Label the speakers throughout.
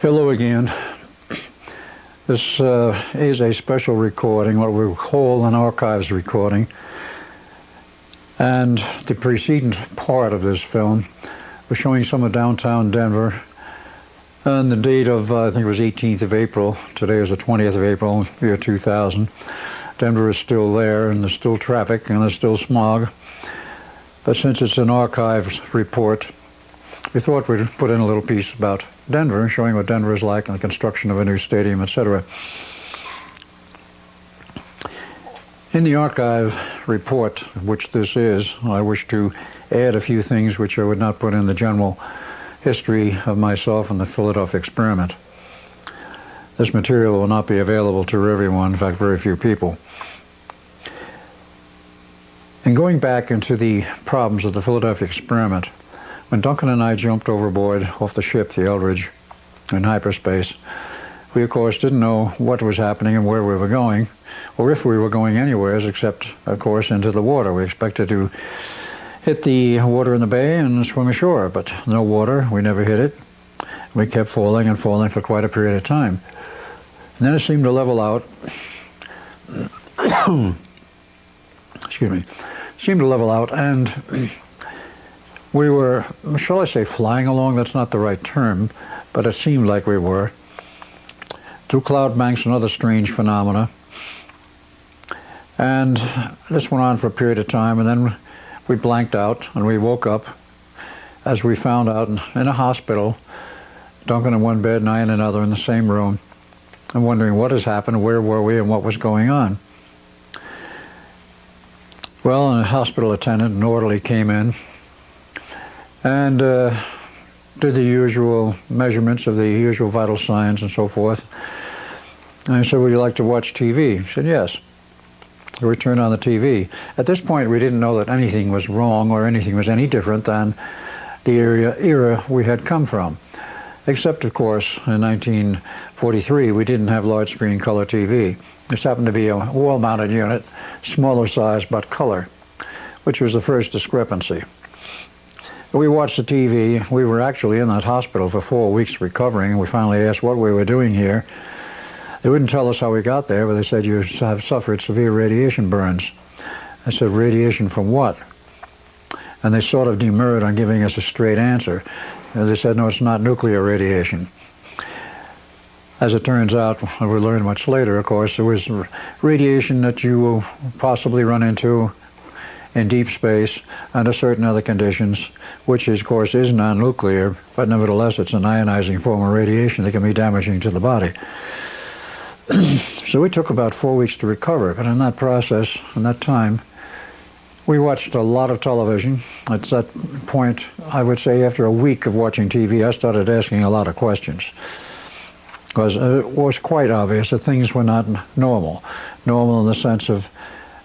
Speaker 1: Hello again. This is a special recording, what we call an archives recording. And the preceding part of this film was showing some of downtown Denver on the date of, I think it was 18th of April. Today is the 20th of April, year 2000. Denver is still there, and there's still traffic, and there's still smog. But since it's an archives report, we thought we'd put in a little piece about Denver, showing what Denver is like and the construction of a new stadium, etc. In the archive report, which this is, I wish to add a few things which I would not put in the general history of myself and the Philadelphia experiment. This material will not be available to everyone, in fact, very few people. In going back into the problems of the Philadelphia experiment, when Duncan and I jumped overboard off the ship, the Eldridge, in hyperspace, we of course didn't know what was happening and where we were going, or if we were going anywhere except, of course, into the water. We expected to hit the water in the bay and swim ashore, but no water. We never hit it. We kept falling and falling for quite a period of time. And then it seemed to level out. Excuse me. Seemed to level out, and we were, shall I say, flying along? That's not the right term, but it seemed like we were, through cloud banks and other strange phenomena. And this went on for a period of time, and then we blanked out, and we woke up, as we found out, in a hospital, Duncan in one bed and I in another in the same room, and wondering what has happened, where were we, and what was going on. Well, a hospital attendant, an orderly, came in and did the usual measurements of the usual vital signs and so forth. And I said, would you like to watch TV? He said, yes. So we turned on the TV. At this point, we didn't know that anything was wrong or anything was any different than the era we had come from. Except, of course, in 1943, we didn't have large screen color TV. This happened to be a wall-mounted unit, smaller size but color, which was the first discrepancy. We watched the TV. We were actually in that hospital for 4 weeks recovering. We finally asked what we were doing here. They wouldn't tell us how we got there, but they said, you have suffered severe radiation burns. I said, radiation from what? And they sort of demurred on giving us a straight answer. And they said, no, it's not nuclear radiation. As it turns out, we learned much later, of course, there was radiation that you will possibly run into in deep space under certain other conditions, which, of course, is non-nuclear, but nevertheless it's an ionizing form of radiation that can be damaging to the body. So we took about 4 weeks to recover, but in that process, in that time, we watched a lot of television. At that point, I would say after a week of watching TV, I started asking a lot of questions, because it was quite obvious that things were not normal. Normal in the sense of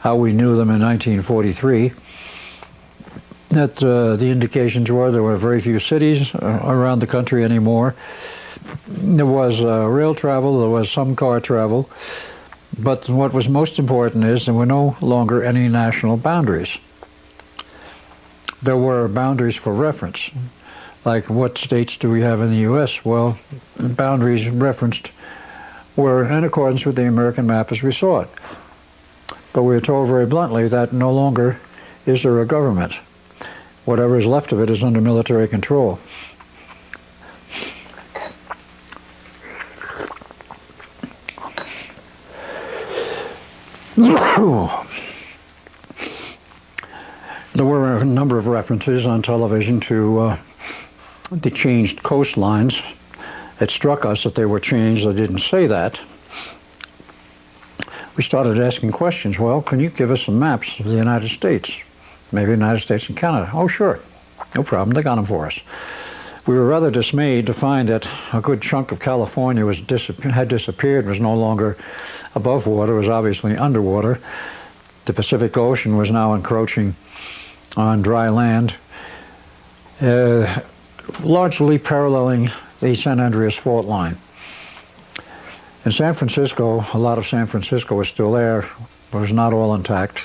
Speaker 1: how we knew them in 1943, that the indications were there were very few cities around the country anymore. There was rail travel, there was some car travel, but what was most important is there were no longer any national boundaries. There were boundaries for reference. Like, what states do we have in the U.S.? Well, boundaries referenced were in accordance with the American map as we saw it. But we were told very bluntly that no longer is there a government. Whatever is left of it is under military control. There were a number of references on television to the changed coastlines. It struck us that they were changed. They didn't say that. We started asking questions. Well, can you give us some maps of the United States? Maybe the United States and Canada. Oh, sure. No problem. They got them for us. We were rather dismayed to find that a good chunk of California had disappeared, was no longer above water, was obviously underwater. The Pacific Ocean was now encroaching on dry land, largely paralleling the San Andreas fault line. In San Francisco, a lot of San Francisco was still there, but was not all intact.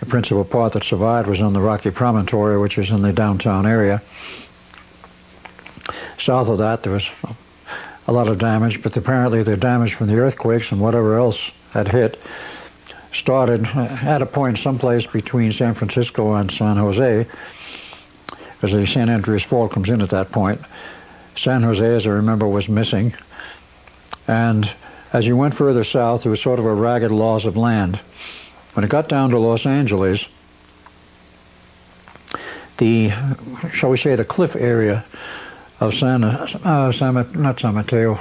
Speaker 1: The principal part that survived was on the Rocky Promontory, which is in the downtown area. South of that, there was a lot of damage, but apparently the damage from the earthquakes and whatever else had hit started at a point someplace between San Francisco and San Jose, because the San Andreas Fault comes in at that point. San Jose, as I remember, was missing, and as you went further south, there was sort of a ragged loss of land. When it got down to Los Angeles, shall we say, the cliff area of not San Mateo,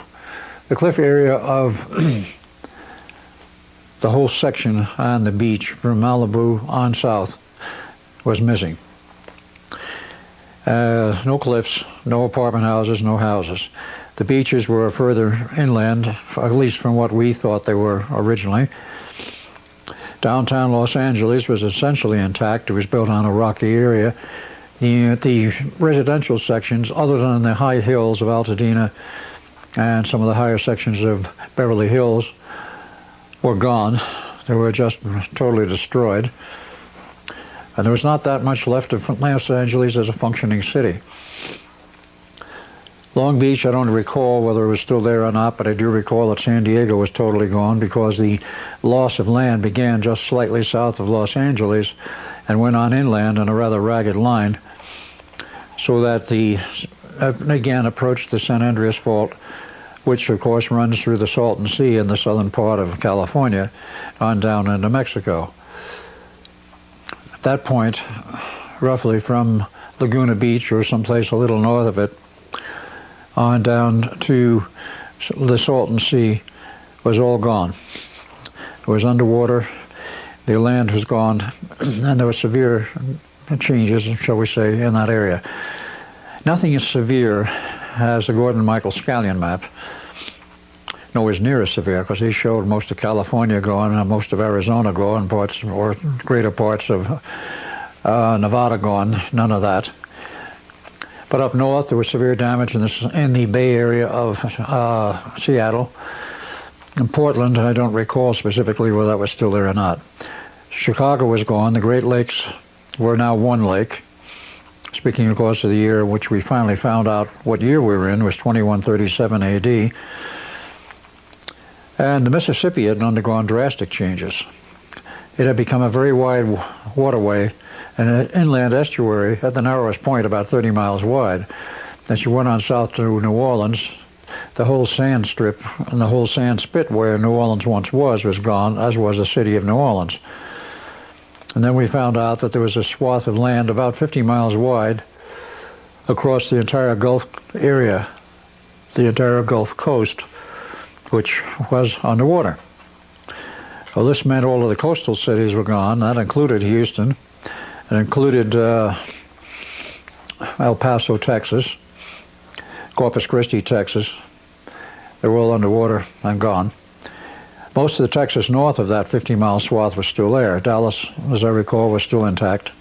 Speaker 1: the cliff area of the whole section on the beach from Malibu on south was missing. No cliffs, no apartment houses, no houses. The beaches were further inland, at least from what we thought they were originally. Downtown Los Angeles was essentially intact. It was built on a rocky area. The residential sections, other than the high hills of Altadena and some of the higher sections of Beverly Hills, were gone. They were just totally destroyed. And there was not that much left of Los Angeles as a functioning city. Long Beach, I don't recall whether it was still there or not, but I do recall that San Diego was totally gone because the loss of land began just slightly south of Los Angeles and went on inland in a rather ragged line, so that again approached the San Andreas Fault, which of course runs through the Salton Sea in the southern part of California on down into Mexico. At that point, roughly from Laguna Beach or someplace a little north of it, on down to the Salton Sea, was all gone. It was underwater, the land was gone, and there were severe changes, shall we say, in that area. Nothing as severe as the Gordon Michael Scallion map. Nowhere near as severe, because he showed most of California gone and most of Arizona gone, parts or greater parts of Nevada gone. None of that. But up north, there was severe damage in the Bay Area of Seattle. In Portland, I don't recall specifically whether that was still there or not. Chicago was gone. The Great Lakes were now one lake. Speaking, of course, of the year in which we finally found out what year we were in, was 2137 AD. And the Mississippi had undergone drastic changes. It had become a very wide waterway and an inland estuary at the narrowest point about 30 miles wide. As you went on south to New Orleans, the whole sand strip and the whole sand spit where New Orleans once was gone, as was the city of New Orleans. And then we found out that there was a swath of land about 50 miles wide across the entire Gulf area, the entire Gulf Coast, which was underwater. Well, this meant all of the coastal cities were gone. That included Houston. It included El Paso, Texas, Corpus Christi, Texas. They were all underwater and gone. Most of the Texas north of that 50-mile swath was still there. Dallas, as I recall, was still intact.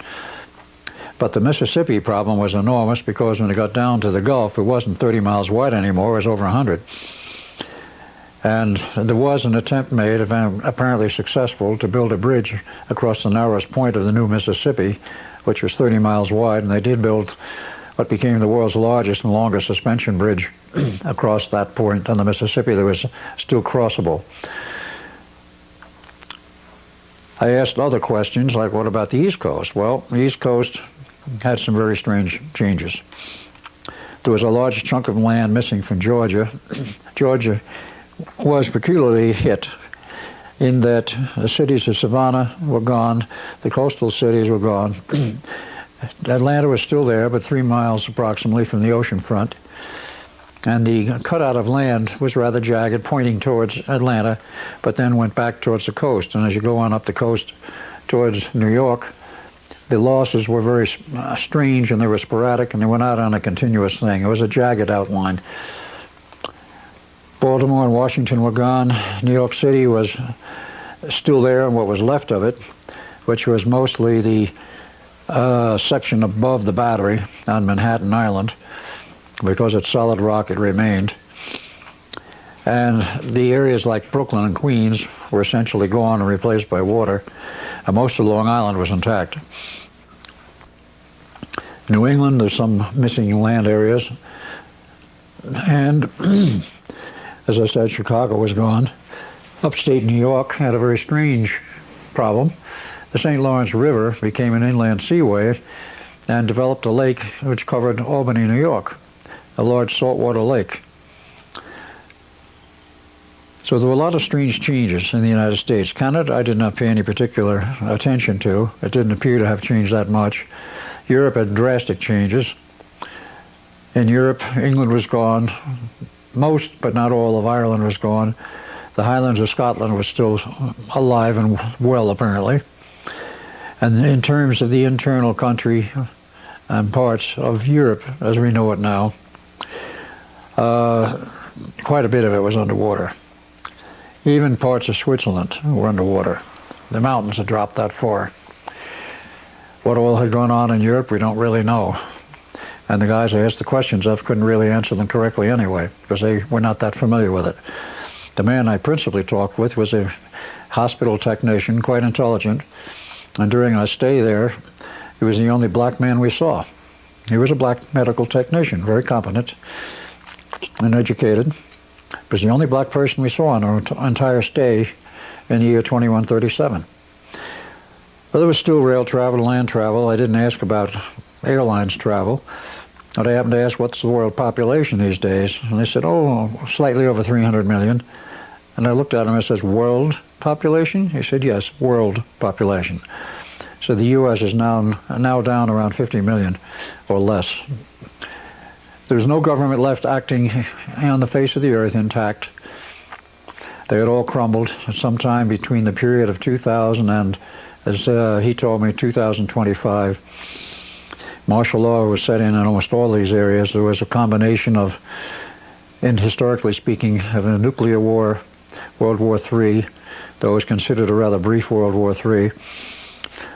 Speaker 1: But the Mississippi problem was enormous because when it got down to the Gulf, it wasn't 30 miles wide anymore, it was over 100. And there was an attempt made, apparently successful, to build a bridge across the narrowest point of the new Mississippi, which was 30 miles wide, and they did build what became the world's largest and longest suspension bridge across that point on the Mississippi that was still crossable. I asked other questions, like what about the East Coast? Well, the East Coast had some very strange changes. There was a large chunk of land missing from Georgia. Georgia was peculiarly hit in that the cities of Savannah were gone, the coastal cities were gone. Atlanta was still there, but 3 miles approximately from the ocean front. And the cutout of land was rather jagged, pointing towards Atlanta, but then went back towards the coast. And as you go on up the coast towards New York, the losses were very strange, and they were sporadic, and they went out on a continuous thing. It was a jagged outline. Baltimore and Washington were gone. New York City was still there, and what was left of it, which was mostly the section above the Battery on Manhattan Island. Because it's solid rock, it remained. And the areas like Brooklyn and Queens were essentially gone and replaced by water, and most of Long Island was intact. New England, there's some missing land areas, and As I said, Chicago was gone. Upstate New York had a very strange problem. The St. Lawrence River became an inland seaway and developed a lake which covered Albany, New York, a large saltwater lake. So there were a lot of strange changes in the United States. Canada, I did not pay any particular attention to. It didn't appear to have changed that much. Europe had drastic changes. In Europe, England was gone. Most, but not all, of Ireland was gone. The Highlands of Scotland was still alive and well, apparently. And in terms of the internal country and parts of Europe, as we know it now, quite a bit of it was underwater. Even parts of Switzerland were underwater. The mountains had dropped that far. What all had gone on in Europe, we don't really know. And the guys I asked the questions of couldn't really answer them correctly anyway, because they were not that familiar with it. The man I principally talked with was a hospital technician, quite intelligent, and during our stay there, he was the only black man we saw. He was a black medical technician, very competent and educated. He was the only black person we saw on our entire stay in the year 2137. But there was still rail travel, land travel. I didn't ask about airlines travel. But I happened to ask, what's the world population these days? And they said, oh, slightly over 300 million. And I looked at him and says, world population? He said, yes, world population. So the U.S. is now down around 50 million or less. There's no government left acting on the face of the earth intact. They had all crumbled sometime between the period of 2000 and, as he told me, 2025. Martial law was set in almost all these areas. There was a combination of, and historically speaking, of a nuclear war, World War III, though it was considered a rather brief World War III,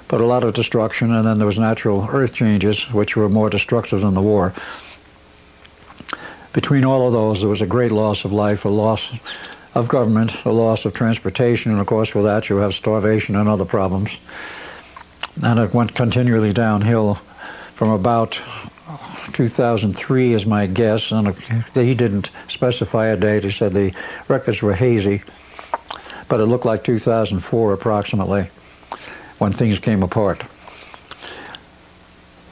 Speaker 1: but a lot of destruction, and then there was natural earth changes, which were more destructive than the war. Between all of those, there was a great loss of life, a loss of government, a loss of transportation, and of course with that you have starvation and other problems. And it went continually downhill from about 2003 is my guess, and he didn't specify a date. He said the records were hazy, but it looked like 2004 approximately when things came apart.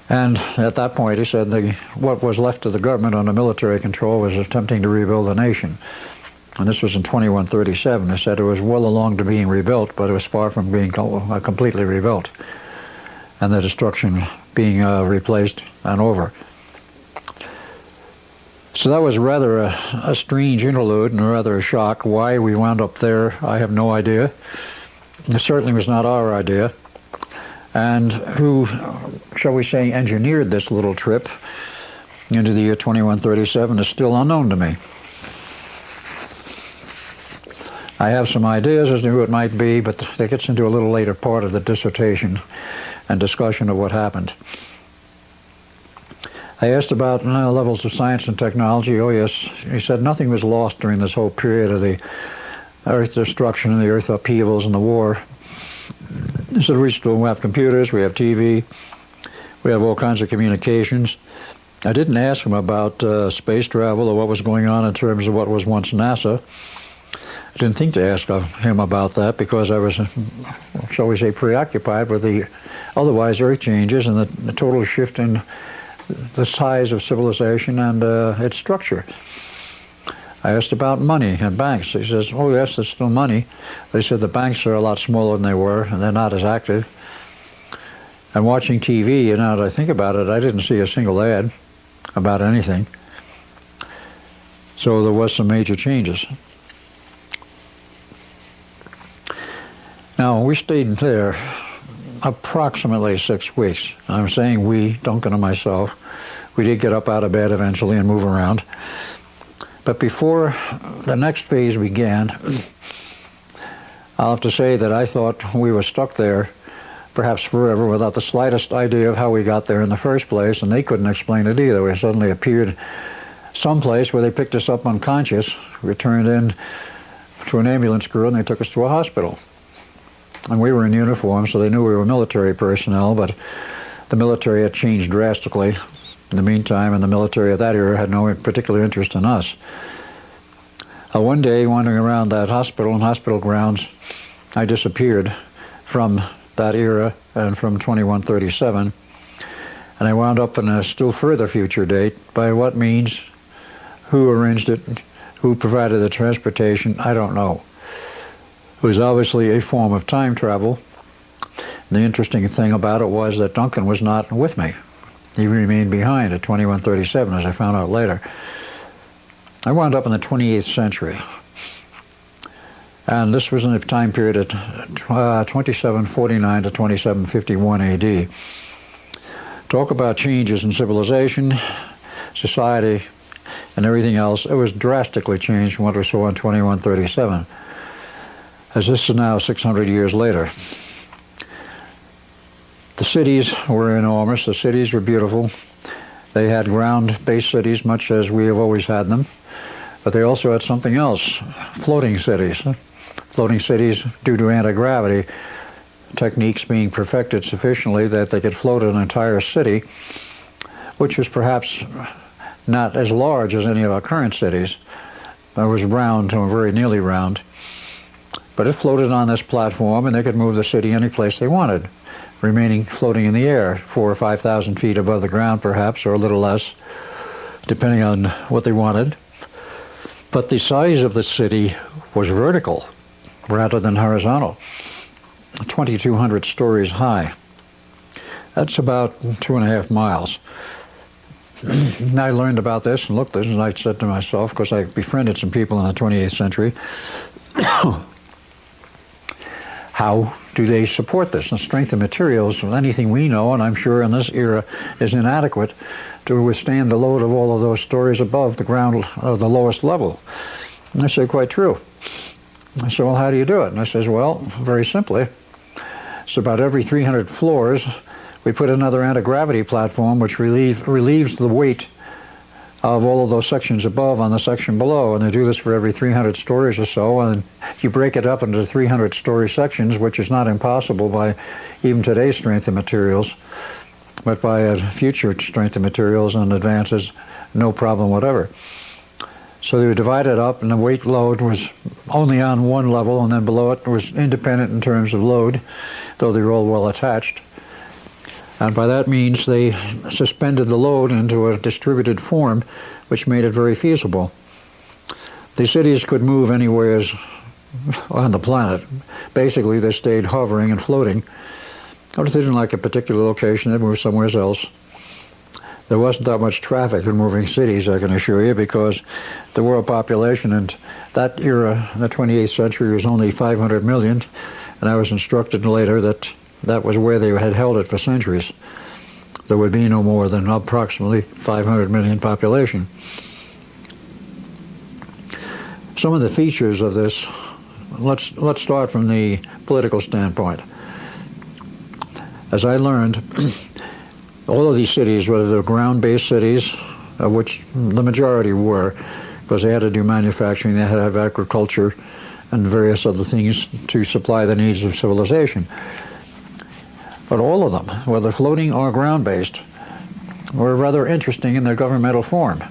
Speaker 1: And at that point he said what was left of the government under military control was attempting to rebuild the nation. And this was in 2137. He said it was well along to being rebuilt, but it was far from being completely rebuilt, and the destruction being replaced and over. So that was rather a strange interlude and rather a shock. Why we wound up there, I have no idea. It certainly was not our idea. And who, shall we say, engineered this little trip into the year 2137 is still unknown to me. I have some ideas as to who it might be, but that gets into a little later part of the dissertation and discussion of what happened. I asked about levels of science and technology. Oh yes, he said nothing was lost during this whole period of the earth destruction and the earth upheavals and the war. He said we still have computers, we have TV, we have all kinds of communications. I didn't ask him about space travel or what was going on in terms of what was once NASA. I didn't think to ask him about that because I was, shall we say, preoccupied with the otherwise earth changes and the total shift in the size of civilization and its structure. I asked about money and banks. He says, oh yes, there's still money. But he said the banks are a lot smaller than they were and they're not as active. And watching TV, now that I think about it, I didn't see a single ad about anything. So there was some major changes. Now, we stayed there approximately 6 weeks. I'm saying we, Duncan and myself. We did get up out of bed eventually and move around. But before the next phase began, I'll have to say that I thought we were stuck there perhaps forever without the slightest idea of how we got there in the first place, and they couldn't explain it either. We suddenly appeared someplace where they picked us up unconscious. We turned in to an ambulance crew and they took us to a hospital. And we were in uniform, so they knew we were military personnel, but the military had changed drastically in the meantime, and the military of that era had no particular interest in us. One day, wandering around that hospital and hospital grounds, I disappeared from that era and from 2137, and I wound up in a still further future date. By what means, who arranged it, who provided the transportation, I don't know. It was obviously a form of time travel. The interesting thing about it was that Duncan was not with me. He remained behind at 2137, as I found out later. I wound up in the 28th century. And this was in a time period of 2749 to 2751 AD. Talk about changes in civilization, society, and everything else. It was drastically changed from what we saw in 2137, as this is now 600 years later. The cities were enormous. The cities were beautiful. They had ground-based cities, much as we have always had them. But they also had something else, floating cities. Floating cities, due to anti-gravity techniques being perfected sufficiently that they could float an entire city, which was perhaps not as large as any of our current cities. It was round, or very nearly round. But it floated on this platform, and they could move the city any place they wanted, remaining floating in the air, 4,000 or 5,000 feet above the ground, perhaps, or a little less, depending on what they wanted. But the size of the city was vertical rather than horizontal, 2,200 stories high. That's about 2.5 miles. And I learned about this and looked at this, and I said to myself, because I befriended some people in the 28th century, how do they support this? The strength of materials, anything we know, and I'm sure in this era, is inadequate to withstand the load of all of those stories above the ground, the lowest level. And I said, quite true. I said, well, how do you do it? And I says, well, very simply, it's about every 300 floors, we put another anti-gravity platform which relieves the weight of all of those sections above on the section below, and they do this for every 300 stories or so, and you break it up into 300-story sections, which is not impossible by even today's strength of materials, but by future strength of materials and advances, no problem whatever. So they would divide it up, and the weight load was only on one level, and then below it was independent in terms of load, though they were all well attached. And by that means, they suspended the load into a distributed form, which made it very feasible. The cities could move anywhere on the planet. Basically, they stayed hovering and floating. Or if they didn't like a particular location, they'd move somewhere else. There wasn't that much traffic in moving cities, I can assure you, because the world population in that era, the 28th century, was only 500 million, and I was instructed later that that was where they had held it for centuries. There would be no more than approximately 500 million population. Some of the features of this, let's start from the political standpoint. As I learned, all of these cities, whether they're ground-based cities, of which the majority were, because they had to do manufacturing, they had to have agriculture, and various other things to supply the needs of civilization. But all of them, whether floating or ground-based, were rather interesting in their governmental form.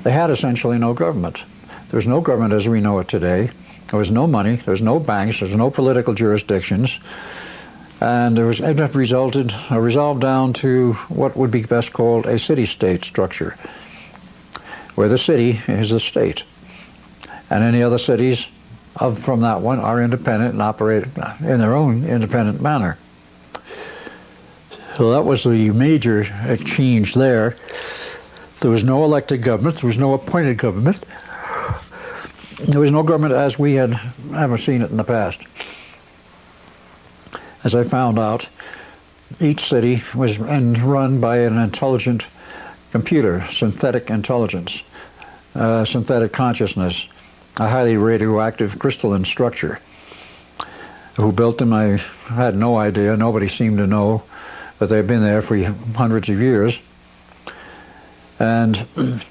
Speaker 1: They had essentially no government. There was no government as we know it today. There was no money, there was no banks, there was no political jurisdictions, and it resolved down to what would be best called a city-state structure, where the city is the state, and any other cities from that one are independent and operate in their own independent manner. So that was the major change there. There was no elected government, there was no appointed government. There was no government as we had ever seen it in the past. As I found out, each city was run by an intelligent computer, synthetic intelligence, synthetic consciousness, a highly radioactive crystalline structure. Who built them, I had no idea. Nobody seemed to know, but they've been there for hundreds of years. And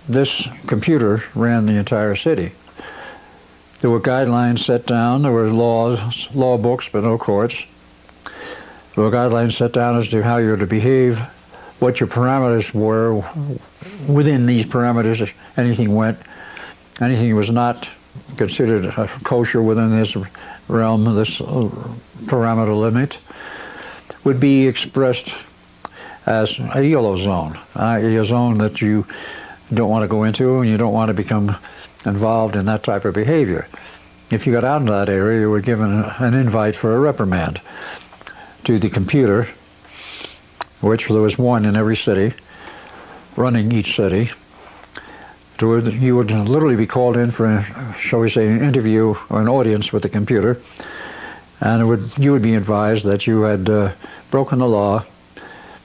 Speaker 1: this computer ran the entire city. There were guidelines set down, there were laws, law books, but no courts. There were guidelines set down as to how you're to behave, what your parameters were. Within these parameters, anything went. Anything was not considered kosher within this realm, this parameter limit, would be expressed as a yellow zone, a zone that you don't want to go into and you don't want to become involved in that type of behavior. If you got out into that area, you were given an invite for a reprimand to the computer, which there was one in every city, running each city. You would literally be called in for, shall we say, an interview or an audience with the computer, and you would be advised that you had broken the law,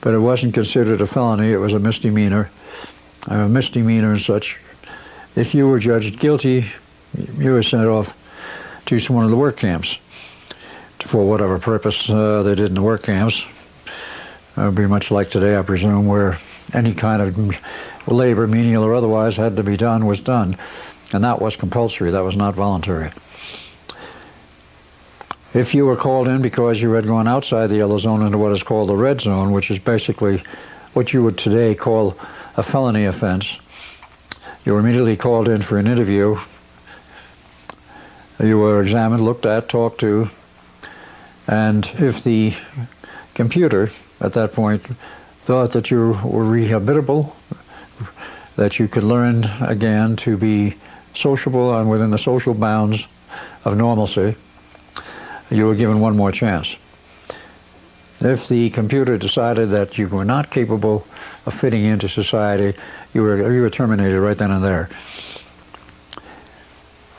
Speaker 1: but it wasn't considered a felony, it was a misdemeanor. A misdemeanor and such. If you were judged guilty, you were sent off to one of the work camps for whatever purpose they did in the work camps. It would be much like today, I presume, where any kind of labor, menial or otherwise, had to be done was done. And that was compulsory, that was not voluntary. If you were called in because you had gone outside the yellow zone into what is called the red zone, which is basically what you would today call a felony offense, you were immediately called in for an interview. You were examined, looked at, talked to, and if the computer at that point thought that you were rehabilitable, that you could learn again to be sociable and within the social bounds of normalcy, you were given one more chance. If the computer decided that you were not capable of fitting into society, you were terminated right then and there.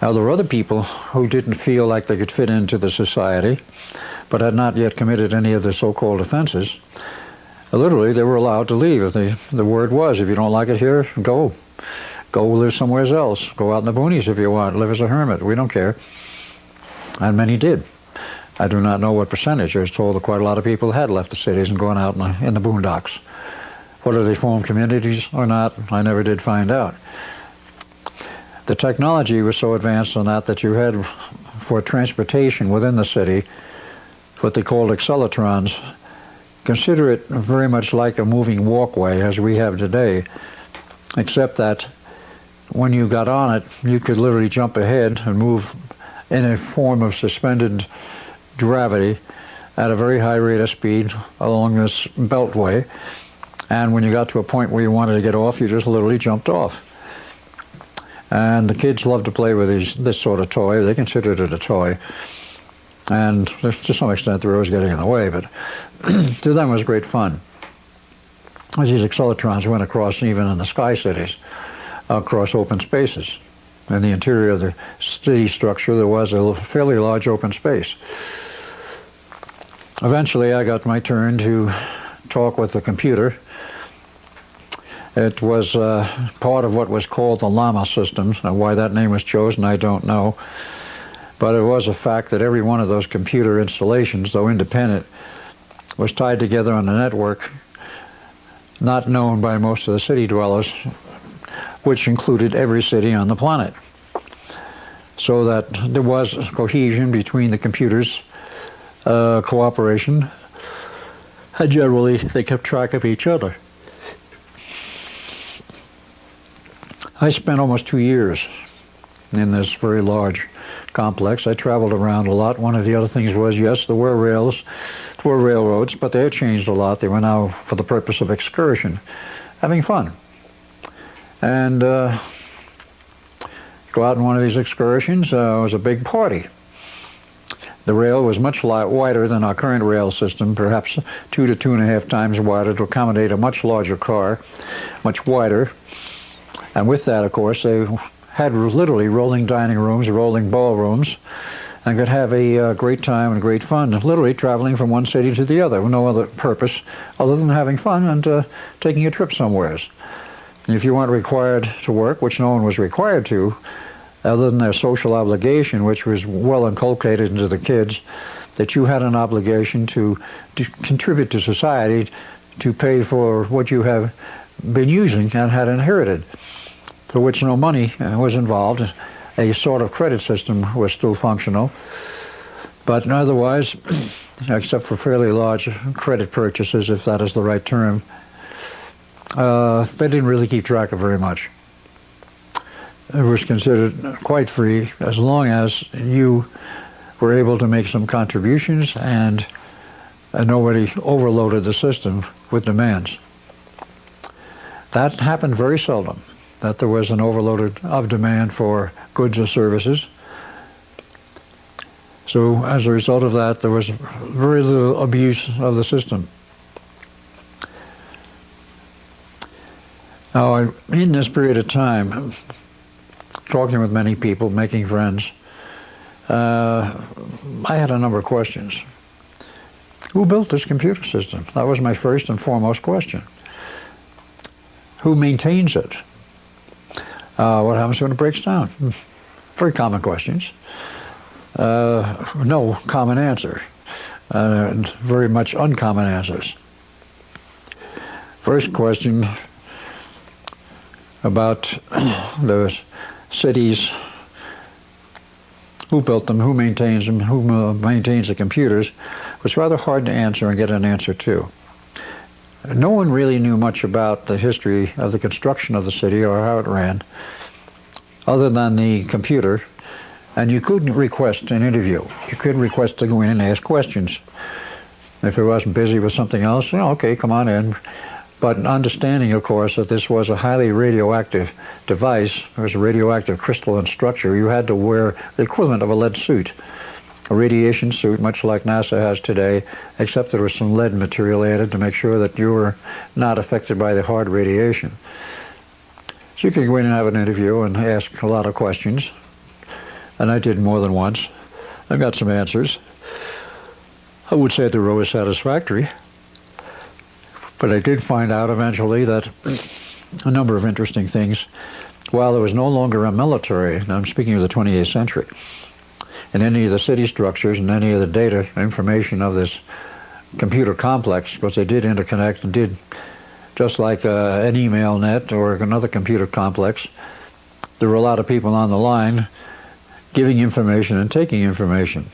Speaker 1: Now, there were other people who didn't feel like they could fit into the society, but had not yet committed any of the so-called offenses. Literally, they were allowed to leave. If the word was, if you don't like it here, go. Go live somewhere else. Go out in the boonies if you want. Live as a hermit. We don't care. And many did. I do not know what percentage. I was told that quite a lot of people had left the cities and gone out in the boondocks. Whether they formed communities or not, I never did find out. The technology was so advanced on that you had, for transportation within the city, what they called accelerons. Consider it very much like a moving walkway as we have today, except that when you got on it, you could literally jump ahead and move in a form of suspended gravity at a very high rate of speed along this beltway. And when you got to a point where you wanted to get off, you just literally jumped off. And the kids loved to play with this sort of toy. They considered it a toy. And to some extent, they were always getting in the way, but to them it was great fun. As these accelerons went across, even in the sky cities, across open spaces. In the interior of the city structure, there was a fairly large open space. Eventually, I got my turn to talk with the computer. It was part of what was called the llama system. Now, why that name was chosen, I don't know. But it was a fact that every one of those computer installations, though independent, was tied together on a network not known by most of the city dwellers, which included every city on the planet. So that there was cohesion between the computers, cooperation, and generally they kept track of each other. I spent almost 2 years in this very large complex. I traveled around a lot. One of the other things was, yes, there were railroads, but they had changed a lot. They were now for the purpose of excursion, having fun. And go out on one of these excursions, it was a big party. The rail was much wider than our current rail system, perhaps 2 to 2.5 times wider to accommodate a much larger car, much wider. And with that, of course, they had literally rolling dining rooms, rolling ballrooms, and could have a great time and great fun, literally traveling from one city to the other with no other purpose other than having fun and taking a trip somewhere. If you weren't required to work, which no one was required to, other than their social obligation, which was well inculcated into the kids, that you had an obligation to contribute to society, to pay for what you have been using and had inherited, for which no money was involved. A sort of credit system was still functional, but otherwise, except for fairly large credit purchases, if that is the right term, they didn't really keep track of very much. it was considered quite free as long as you were able to make some contributions and nobody overloaded the system with demands. That happened very seldom, that there was an overload of demand for goods or services. So as a result of that, there was very little abuse of the system. Now, in this period of time, talking with many people, making friends, I had a number of questions. Who built this computer system? That was my first and foremost question. Who maintains it? What happens when it breaks down? Very common questions. No common answer. And very much uncommon answers. First question about the cities, who built them, who maintains them, who maintains the computers, was rather hard to answer and get an answer to. No one really knew much about the history of the construction of the city or how it ran, other than the computer, and you couldn't request an interview. You could request to go in and ask questions. If it wasn't busy with something else, okay, come on in. But understanding, of course, that this was a highly radioactive device, it was a radioactive crystalline structure, you had to wear the equivalent of a lead suit, a radiation suit, much like NASA has today, except there was some lead material added to make sure that you were not affected by the hard radiation. So you could go in and have an interview and ask a lot of questions, and I did more than once. I got some answers. I would say they were always satisfactory. But I did find out eventually that a number of interesting things. While there was no longer a military, and I'm speaking of the 28th century, in any of the city structures and any of the data information of this computer complex, because they did interconnect and did, just like an email net or another computer complex, there were a lot of people on the line giving information and taking information.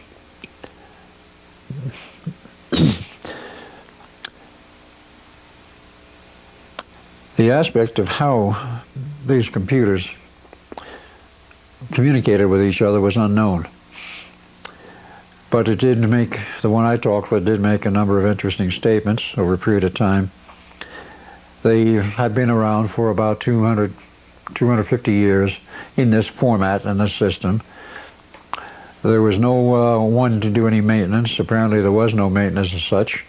Speaker 1: The aspect of how these computers communicated with each other was unknown. But it did make, the one I talked with did make a number of interesting statements over a period of time. They had been around for about 250 years in this format and this system. There was no one to do any maintenance. Apparently there was no maintenance as such.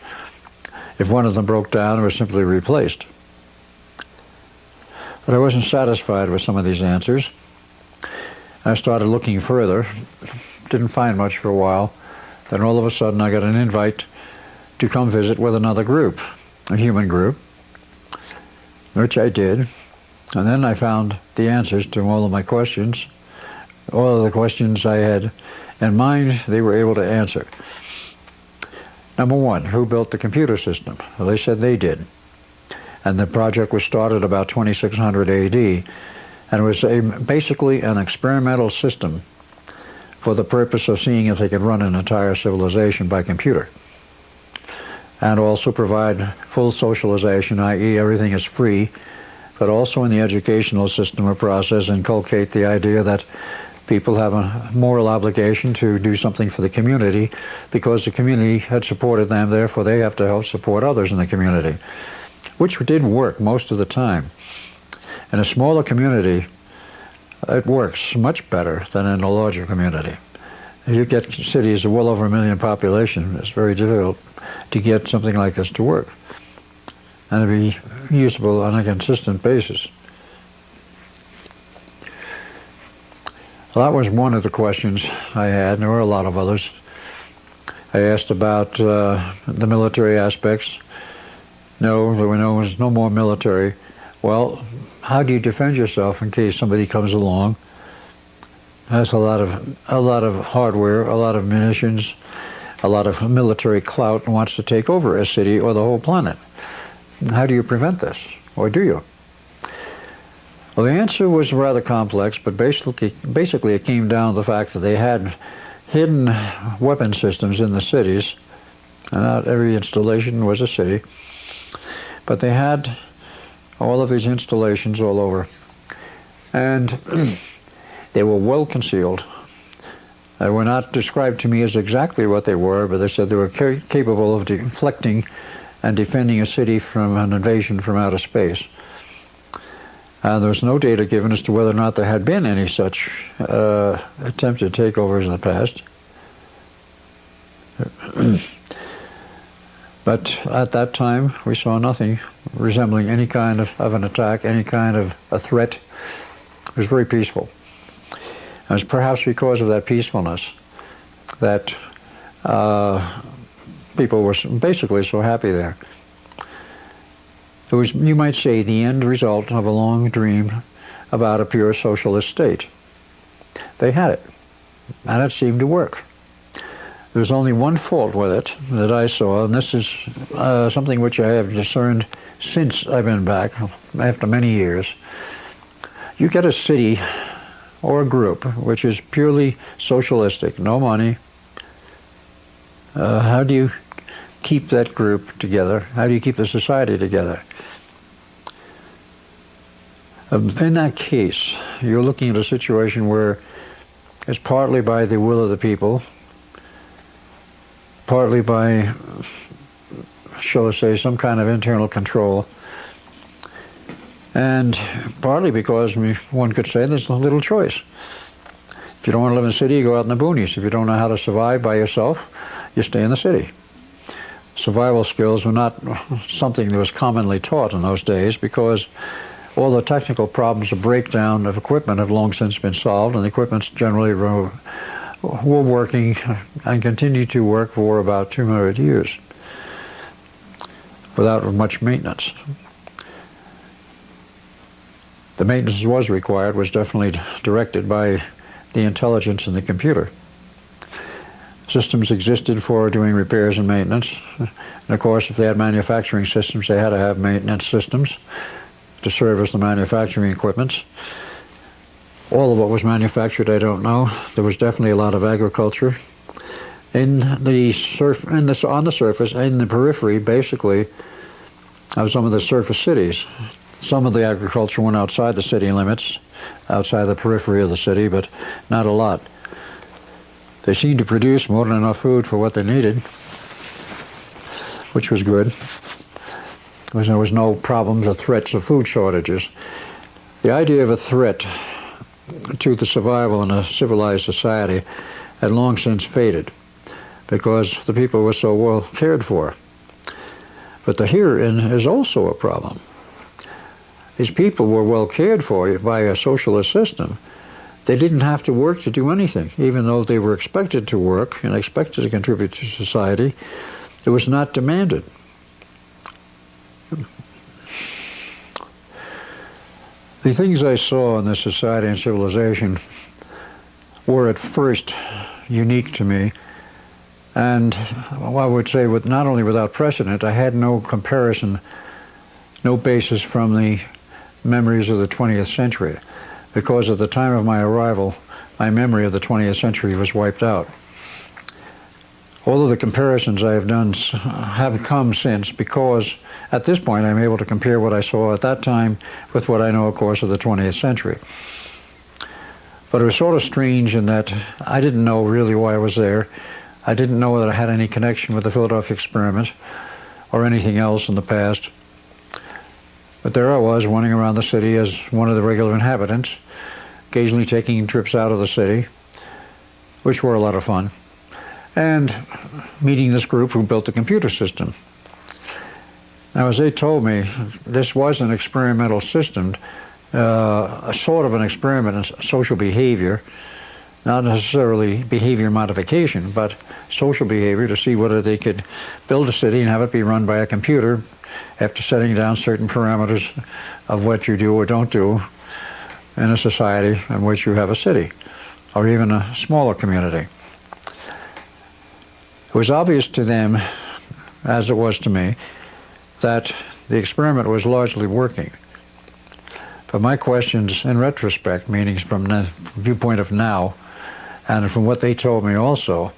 Speaker 1: If one of them broke down, it was simply replaced. But I wasn't satisfied with some of these answers. I started looking further, didn't find much for a while. Then all of a sudden I got an invite to come visit with another group, a human group, which I did. And then I found the answers to all of my questions. All of the questions I had in mind, they were able to answer. Number one, who built the computer system? Well, they said they did. And the project was started about 2600 AD, and it was basically an experimental system for the purpose of seeing if they could run an entire civilization by computer, and also provide full socialization, i.e. everything is free, but also in the educational system or process inculcate the idea that people have a moral obligation to do something for the community because the community had supported them, therefore they have to help support others in the community, which did work most of the time. In a smaller community, it works much better than in a larger community. If you get cities of well over 1 million population, it's very difficult to get something like this to work and to be usable on a consistent basis. Well, that was one of the questions I had, and there were a lot of others. I asked about the military aspects. No, there was no more military. Well, how do you defend yourself in case somebody comes along, has a lot of hardware, a lot of munitions, a lot of military clout, and wants to take over a city or the whole planet? How do you prevent this, or do you? Well, the answer was rather complex, but basically it came down to the fact that they had hidden weapon systems in the cities, and not every installation was a city, but they had all of these installations all over. And They were well concealed. They were not described to me as exactly what they were, but they said they were capable of deflecting and defending a city from an invasion from outer space. There was no data given as to whether or not there had been any such attempted takeovers in the past. But at that time, we saw nothing resembling any kind of an attack, any kind of a threat. It was very peaceful. It was perhaps because of that peacefulness that people were basically so happy there. It was, you might say, the end result of a long dream about a pure socialist state. They had it, and it seemed to work. There was only one fault with it that I saw, and this is something which I have discerned since I've been back, after many years. You get a city or a group which is purely socialistic, no money. How do you keep that group together? How do you keep the society together? In that case, you're looking at a situation where it's partly by the will of the people, partly by, shall I say, some kind of internal control, and partly because one could say there's little choice. If you don't want to live in the city, you go out in the boonies. If you don't know how to survive by yourself, you stay in the city. Survival skills were not something that was commonly taught in those days because all the technical problems of breakdown of equipment have long since been solved, and the equipments generally were working and continue to work for about 200 years without much maintenance. The maintenance was required, was definitely directed by the intelligence in the computer. Systems existed for doing repairs and maintenance, and of course if they had manufacturing systems they had to have maintenance systems to service the manufacturing equipments. All of what was manufactured, I don't know. There was definitely a lot of agriculture. On the surface, in the periphery, basically, of some of the surface cities. Some of the agriculture went outside the city limits, outside the periphery of the city, but not a lot. They seemed to produce more than enough food for what they needed, which was good. There was no problems or threats of food shortages. The idea of a threat to the survival in a civilized society had long since faded because the people were so well cared for. But herein is also a problem. These people were well cared for by a socialist system. They didn't have to work to do anything, even though they were expected to work and expected to contribute to society. It was not demanded. The things I saw in this society and civilization were at first unique to me, and I would say not only without precedent, I had no comparison, no basis from the memories of the 20th century, because at the time of my arrival, my memory of the 20th century was wiped out. All of the comparisons I have done have come since because at this point I'm able to compare what I saw at that time with what I know, of course, of the 20th century. But it was sort of strange in that I didn't know really why I was there. I didn't know that I had any connection with the Philadelphia experiment or anything else in the past. But there I was, wandering around the city as one of the regular inhabitants, occasionally taking trips out of the city, which were a lot of fun, and meeting this group who built the computer system. Now, as they told me, this was an experimental system, a sort of an experiment in social behavior, not necessarily behavior modification, but social behavior to see whether they could build a city and have it be run by a computer after setting down certain parameters of what you do or don't do in a society in which you have a city, or even a smaller community. It was obvious to them, as it was to me, that the experiment was largely working. But my questions in retrospect, meaning from the viewpoint of now, and from what they told me also,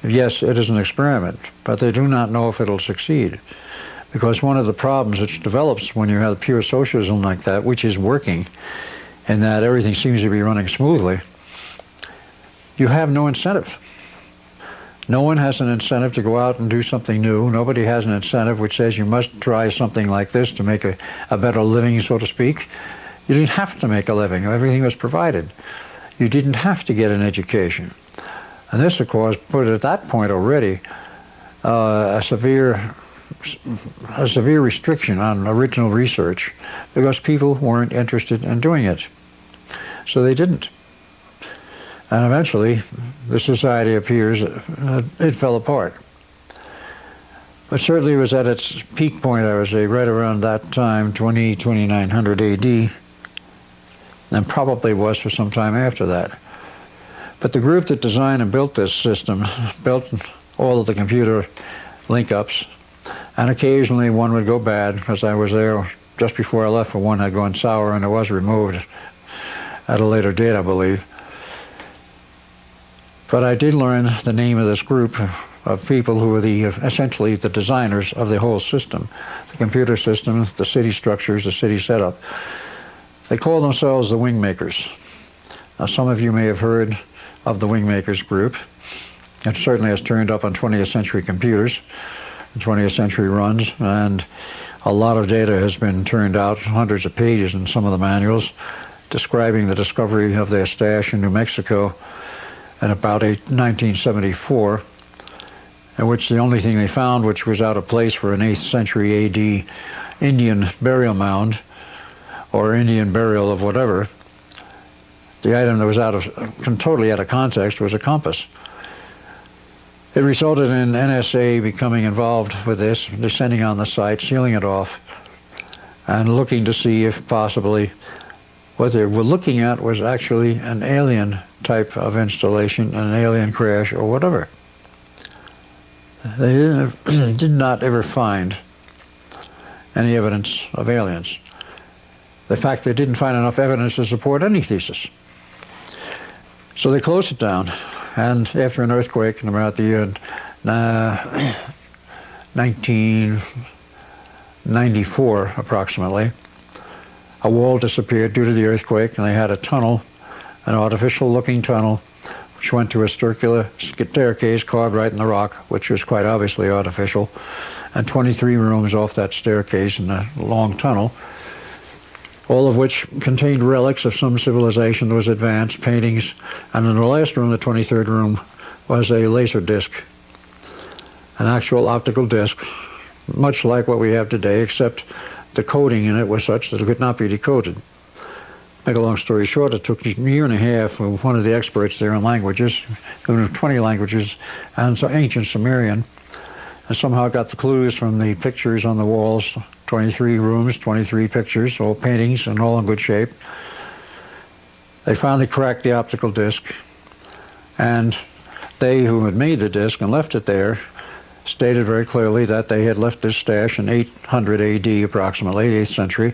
Speaker 1: yes, it is an experiment, but they do not know if it'll succeed. Because one of the problems which develops when you have pure socialism like that, which is working, in that everything seems to be running smoothly, you have no incentive. No one has an incentive to go out and do something new. Nobody has an incentive which says you must try something like this to make a better living, so to speak. You didn't have to make a living. Everything was provided. You didn't have to get an education. And this, of course, put at that point already a severe restriction on original research because people weren't interested in doing it. So they didn't. And eventually, the society appears, it fell apart. But certainly it was at its peak point, I would say, right around that time, 2900 AD, and probably was for some time after that. But the group that designed and built this system built all of the computer link-ups, and occasionally one would go bad, because I was there just before I left, for one had gone sour and it was removed at a later date, I believe. But I did learn the name of this group of people who were essentially the designers of the whole system, the computer system, the city structures, the city setup. They call themselves the Wingmakers. Now, some of you may have heard of the Wingmakers group. It certainly has turned up on 20th century computers, 20th century runs, and a lot of data has been turned out, hundreds of pages in some of the manuals, describing the discovery of their stash in New Mexico in about 1974, in which the only thing they found, which was out of place for an 8th century AD Indian burial mound, or Indian burial of whatever, the item that was totally out of context was a compass. It resulted in NSA becoming involved with this, descending on the site, sealing it off, and looking to see if possibly what they were looking at was actually an alien type of installation, an alien crash or whatever. They did not ever find any evidence of aliens. In fact, they didn't find enough evidence to support any thesis. So they closed it down, and after an earthquake in about the year 1994 approximately, a wall disappeared due to the earthquake, and they had a tunnel, an artificial looking tunnel, which went to a circular staircase carved right in the rock, which was quite obviously artificial, and 23 rooms off that staircase in a long tunnel, all of which contained relics of some civilization that was advanced, paintings, and in the last room, the 23rd room, was a laser disc, an actual optical disc, much like what we have today, except the coding in it was such that it could not be decoded. Make a long story short, it took a year and a half for one of the experts there in languages, who knew 20 languages, and so ancient Sumerian, and somehow got the clues from the pictures on the walls, 23 rooms, 23 pictures, all paintings and all in good shape. They finally cracked the optical disc, and they who had made the disc and left it there stated very clearly that they had left this stash in 800 AD approximately, 8th century,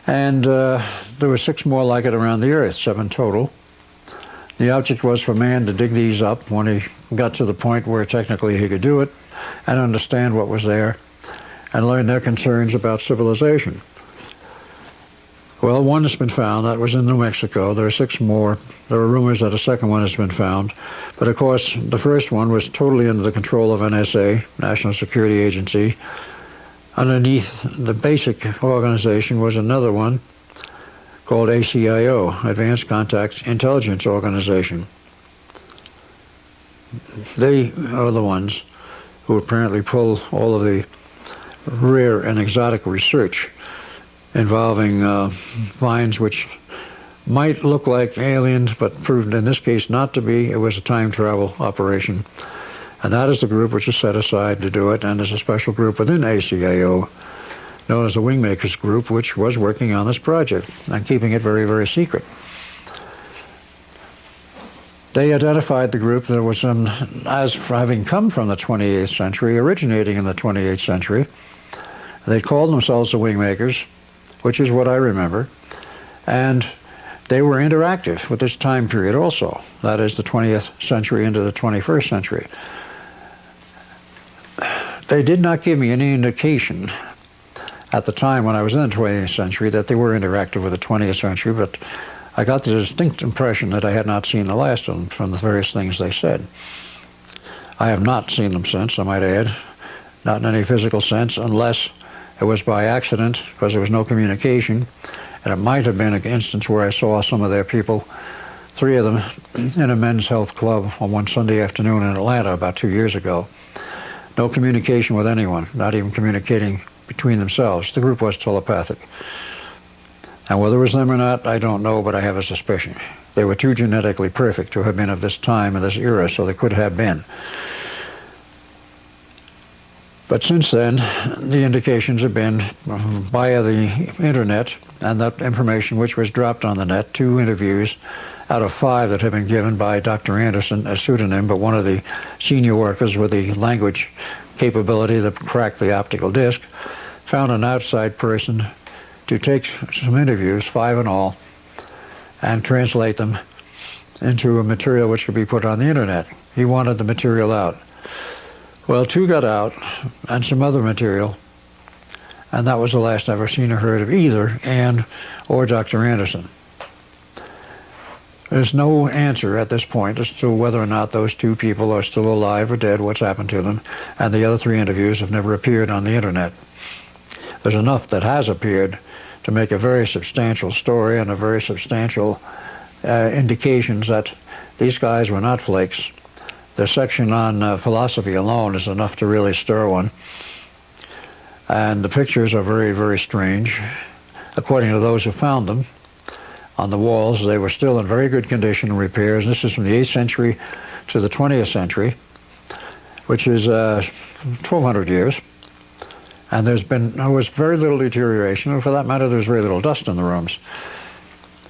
Speaker 1: and there were 6 more like it around the earth, 7 total. The object was for man to dig these up when he got to the point where technically he could do it and understand what was there and learn their concerns about civilization. Well, one has been found. That was in New Mexico. There are 6 more. There are rumors that a second one has been found. But of course, the first one was totally under the control of NSA, National Security Agency. Underneath the basic organization was another one called ACIO, Advanced Contact Intelligence Organization. They are the ones who apparently pull all of the rare and exotic research involving finds which might look like aliens, but proved in this case not to be. It was a time travel operation. And that is the group which is set aside to do it, and there's a special group within ACIO known as the Wingmakers Group, which was working on this project and keeping it very, very secret. They identified the group that was as having come from the 28th century, originating in the 28th century. They called themselves the Wingmakers, which is what I remember, and they were interactive with this time period also, that is the 20th century into the 21st century. They did not give me any indication at the time when I was in the 20th century that they were interactive with the 20th century, but I got the distinct impression that I had not seen the last of them from the various things they said. I have not seen them since, I might add, not in any physical sense, unless it was by accident, because there was no communication, and it might have been an instance where I saw some of their people, 3 of them, in a men's health club on one Sunday afternoon in Atlanta about 2 years ago. No communication with anyone, not even communicating between themselves. The group was telepathic. And whether it was them or not, I don't know, but I have a suspicion. They were too genetically perfect to have been of this time and this era, so they could have been. But since then, the indications have been via the internet and that information which was dropped on the net, 2 interviews out of 5 that have been given by Dr. Anderson, a pseudonym, but one of the senior workers with the language capability that cracked the optical disc, found an outside person to take some interviews, 5 in all, and translate them into a material which could be put on the internet. He wanted the material out. Well, 2 got out, and some other material, and that was the last I've ever seen or heard of either Ann or Dr. Anderson. There's no answer at this point as to whether or not those 2 people are still alive or dead, what's happened to them, and the other 3 interviews have never appeared on the internet. There's enough that has appeared to make a very substantial story and a very substantial indications that these guys were not flakes. The section on philosophy alone is enough to really stir one. And the pictures are very, very strange. According to those who found them, on the walls, they were still in very good condition and repairs. This is from the 8th century to the 20th century, which is 1,200 years. And there was very little deterioration, and for that matter, there was very little dust in the rooms.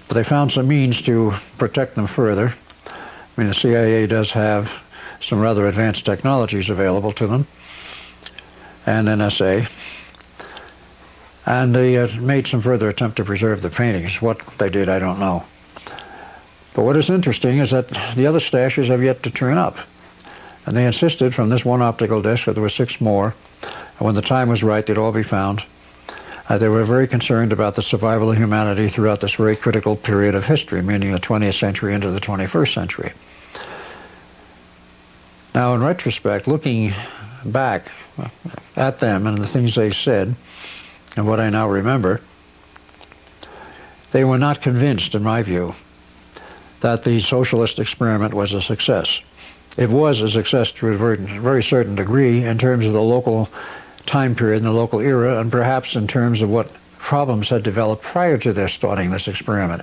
Speaker 1: But they found some means to protect them further. I mean, the CIA does have some rather advanced technologies available to them, and NSA. And they made some further attempt to preserve the paintings. What they did, I don't know. But what is interesting is that the other stashes have yet to turn up. And they insisted from this one optical disc that there were 6 more, and when the time was right, they'd all be found. They were very concerned about the survival of humanity throughout this very critical period of history, meaning the 20th century into the 21st century. Now, in retrospect, looking back at them and the things they said, and what I now remember, they were not convinced, in my view, that the socialist experiment was a success. It was a success to a very certain degree in terms of the local time period and the local era, and perhaps in terms of what problems had developed prior to their starting this experiment,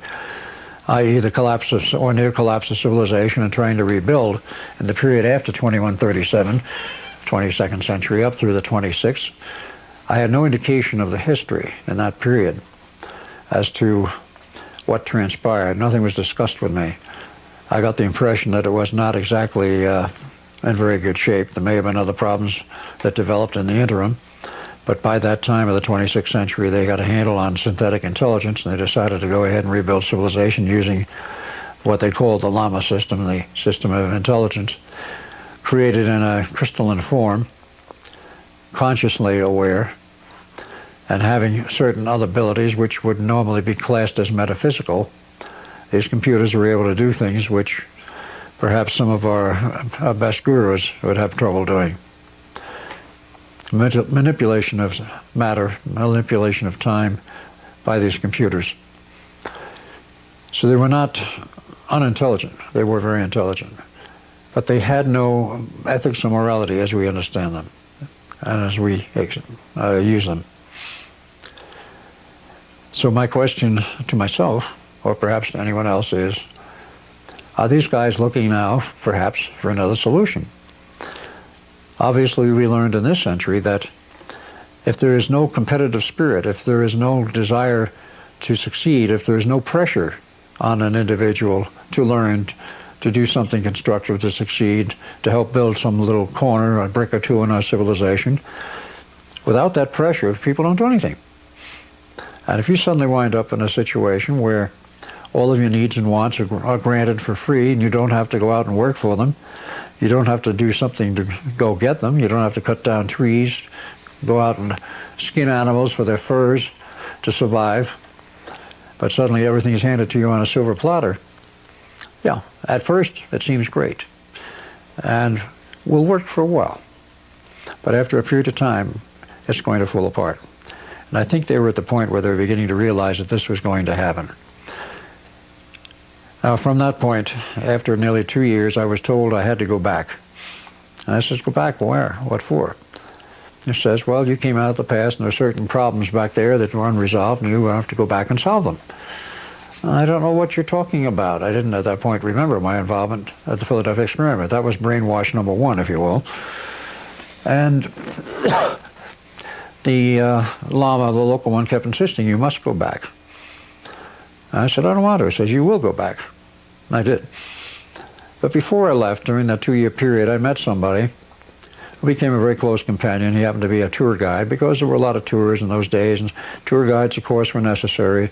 Speaker 1: i.e. the collapse of, or near collapse of civilization and trying to rebuild in the period after 2137, 22nd century, up through the 26th. I had no indication of the history in that period as to what transpired. Nothing was discussed with me. I got the impression that it was not exactly in very good shape. There may have been other problems that developed in the interim, but by that time of the 26th century, they got a handle on synthetic intelligence, and they decided to go ahead and rebuild civilization using what they called the Lama system, the system of intelligence, created in a crystalline form, consciously aware, and having certain other abilities which would normally be classed as metaphysical. These computers were able to do things which perhaps some of our best gurus would have trouble doing. Manipulation of matter, manipulation of time by these computers. So they were not unintelligent. They were very intelligent. But they had no ethics or morality as we understand them and as we use them. So my question to myself, or perhaps to anyone else, is, are these guys looking now, perhaps, for another solution? Obviously, we learned in this century that if there is no competitive spirit, if there is no desire to succeed, if there is no pressure on an individual to learn, to do something constructive, to succeed, to help build some little corner, a brick or two in our civilization, without that pressure, people don't do anything. And if you suddenly wind up in a situation where all of your needs and wants are granted for free, and you don't have to go out and work for them, you don't have to do something to go get them, you don't have to cut down trees, go out and skin animals for their furs to survive, but suddenly everything is handed to you on a silver platter. Yeah, at first it seems great and will work for a while, but after a period of time it's going to fall apart. And I think they were at the point where they were beginning to realize that this was going to happen. Now, from that point, after nearly 2 years, I was told I had to go back. And I says, go back where? What for? He says, well, you came out of the past and there are certain problems back there that were unresolved and you have to go back and solve them. I don't know what you're talking about. I didn't at that point remember my involvement at the Philadelphia experiment. That was brainwash number one, if you will. And the Lama, the local one, kept insisting, you must go back. I said, I don't want to. He says, you will go back. And I did. But before I left, during that 2-year period, I met somebody who became a very close companion. He happened to be a tour guide, because there were a lot of tours in those days, and tour guides, of course, were necessary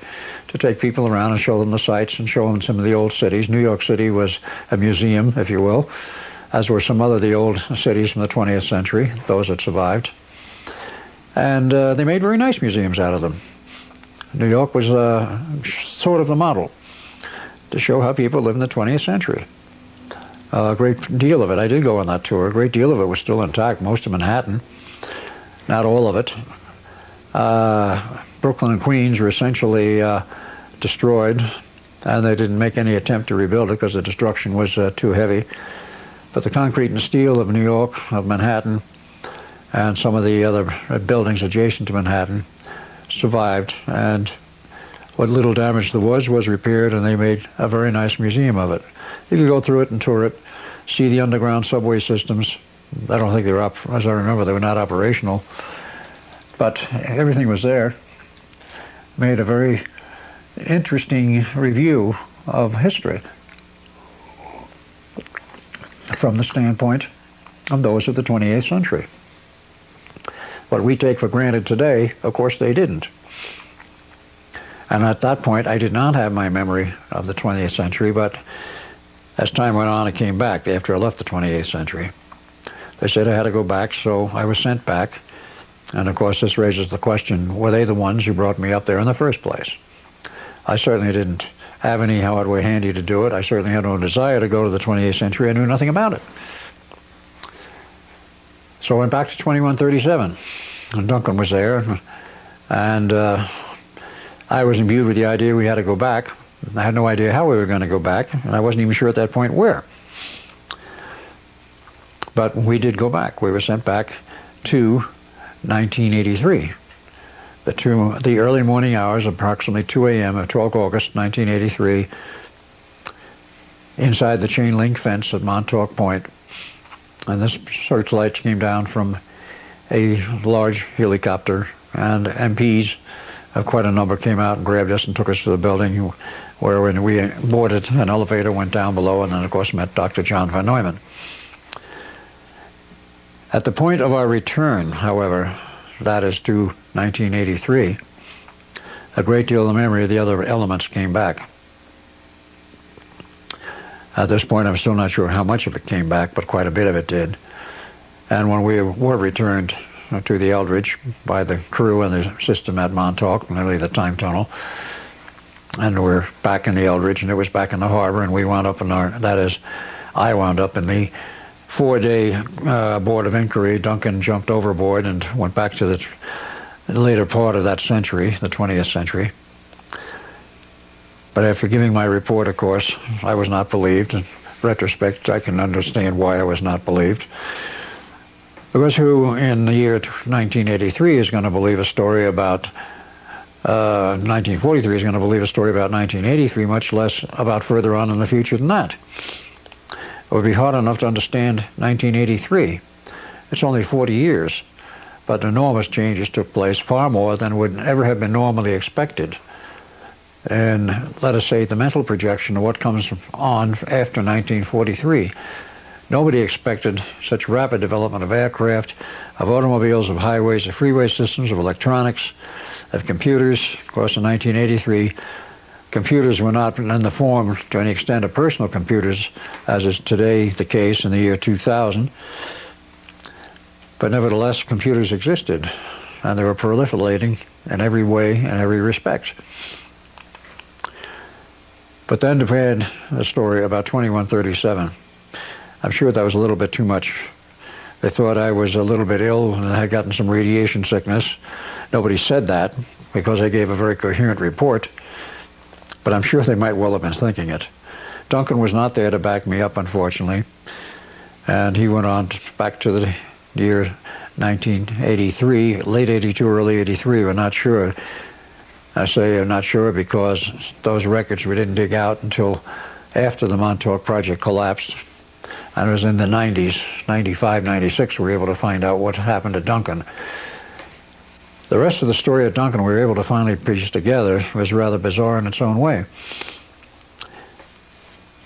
Speaker 1: to take people around and show them the sights and show them some of the old cities. New York City was a museum, if you will, as were some other of the old cities from the 20th century, those that survived. And they made very nice museums out of them. New York was sort of the model to show how people lived in the 20th century. A great deal of it, I did go on that tour, a great deal of it was still intact, most of Manhattan, not all of it. Brooklyn and Queens were essentially destroyed, and they didn't make any attempt to rebuild it because the destruction was too heavy. But the concrete and steel of New York, of Manhattan, and some of the other buildings adjacent to Manhattan survived, and what little damage there was repaired, and they made a very nice museum of it. You could go through it and tour it, see the underground subway systems. I don't think they were as I remember, they were not operational, but everything was there. Made a very interesting review of history from the standpoint of those of the 28th century. What we take for granted today, of course, they didn't. And at that point, I did not have my memory of the 20th century, but as time went on, it came back after I left the 28th century. They said I had to go back, so I was sent back. And of course, this raises the question, were they the ones who brought me up there in the first place? I certainly didn't have any hardware handy to do it. I certainly had no desire to go to the 28th century. I knew nothing about it. So I went back to 2137, and Duncan was there, and I was imbued with the idea we had to go back. I had no idea how we were going to go back, and I wasn't even sure at that point where. But we did go back. We were sent back to 1983. The early morning hours, approximately 2 a.m. of 12 August 1983, inside the chain link fence at Montauk Point. And this searchlight came down from a large helicopter, and MPs of quite a number came out and grabbed us and took us to the building, where when we boarded an elevator, went down below, and then of course met Dr. John von Neumann. At the point of our return, however, that is to 1983, a great deal of the memory of the other elements came back. At this point, I'm still not sure how much of it came back, but quite a bit of it did. And when we were returned to the Eldridge by the crew and the system at Montauk, nearly the time tunnel, and we're back in the Eldridge, and it was back in the harbor, and we wound up in I wound up in the 4-day Board of Inquiry. Duncan jumped overboard and went back to the later part of that century, the 20th century. But after giving my report, of course, I was not believed. In retrospect, I can understand why I was not believed. Because who in the year 1983 is going to believe a story about 1943 is going to believe a story about 1983, much less about further on in the future than that? It would be hard enough to understand 1983. It's only 40 years, but enormous changes took place, far more than would ever have been normally expected. And let us say the mental projection of what comes on after 1943. Nobody expected such rapid development of aircraft, of automobiles, of highways, of freeway systems, of electronics, of computers. Of course, in 1983, computers were not in the form, to any extent, of personal computers, as is today the case in the year 2000. But nevertheless, computers existed, and they were proliferating in every way, in every respect. But then to add a story about 2137, I'm sure that was a little bit too much. They thought I was a little bit ill and had gotten some radiation sickness. Nobody said that because I gave a very coherent report, but I'm sure they might well have been thinking it. Duncan was not there to back me up, unfortunately, and he went on back to the year 1983, late 82, early 83, we're not sure. I say I'm not sure because those records we didn't dig out until after the Montauk project collapsed. And it was in the 90s, 95, 96, we were able to find out what happened to Duncan. The rest of the story of Duncan we were able to finally piece together was rather bizarre in its own way.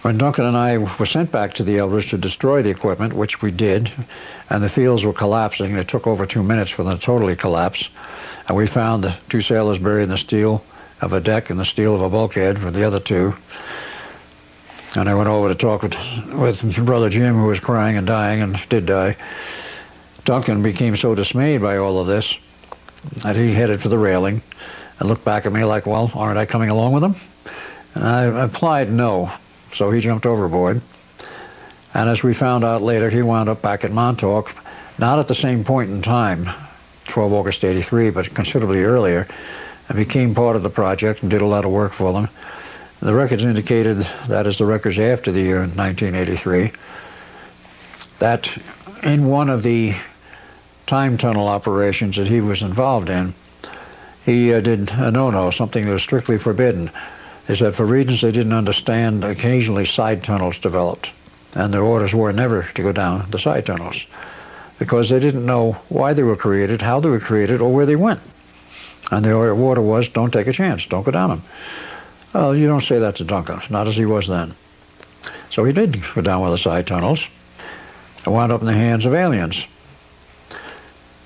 Speaker 1: When Duncan and I were sent back to the Elders to destroy the equipment, which we did, and the fields were collapsing, it took over 2 minutes for them to totally collapse, and we found the 2 sailors buried in the steel of a deck and the steel of a bulkhead for the other 2. And I went over to talk with Brother Jim, who was crying and dying, and did die. Duncan became so dismayed by all of this that he headed for the railing and looked back at me like, well, aren't I coming along with him? And I implied no, so he jumped overboard. And as we found out later, he wound up back at Montauk, not at the same point in time, 12 August 83, but considerably earlier, and became part of the project and did a lot of work for them. The records indicated, that is the records after the year 1983, that in one of the time tunnel operations that he was involved in, he did a no-no, something that was strictly forbidden. Is that for reasons they didn't understand, occasionally side tunnels developed, and their orders were never to go down the side tunnels because they didn't know why they were created, how they were created, or where they went. And the order was, don't take a chance, don't go down them. Well, you don't say that to Duncan, not as he was then. So he did go down one of the side tunnels and wound up in the hands of aliens.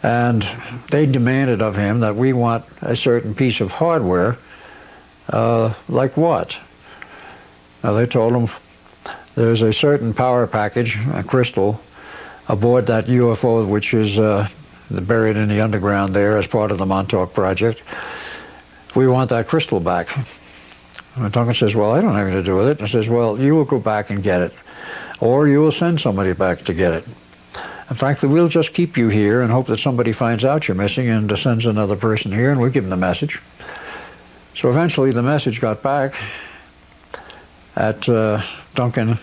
Speaker 1: And they demanded of him that we want a certain piece of hardware. Like what? Now they told him there's a certain power package, a crystal, aboard that UFO, which is buried in the underground there as part of the Montauk project. We want that crystal back. And Duncan says, well, I don't have anything to do with it. And says, well, you will go back and get it, or you will send somebody back to get it. And frankly, we'll just keep you here and hope that somebody finds out you're missing and sends another person here, and we give them the message. So eventually the message got back that Duncan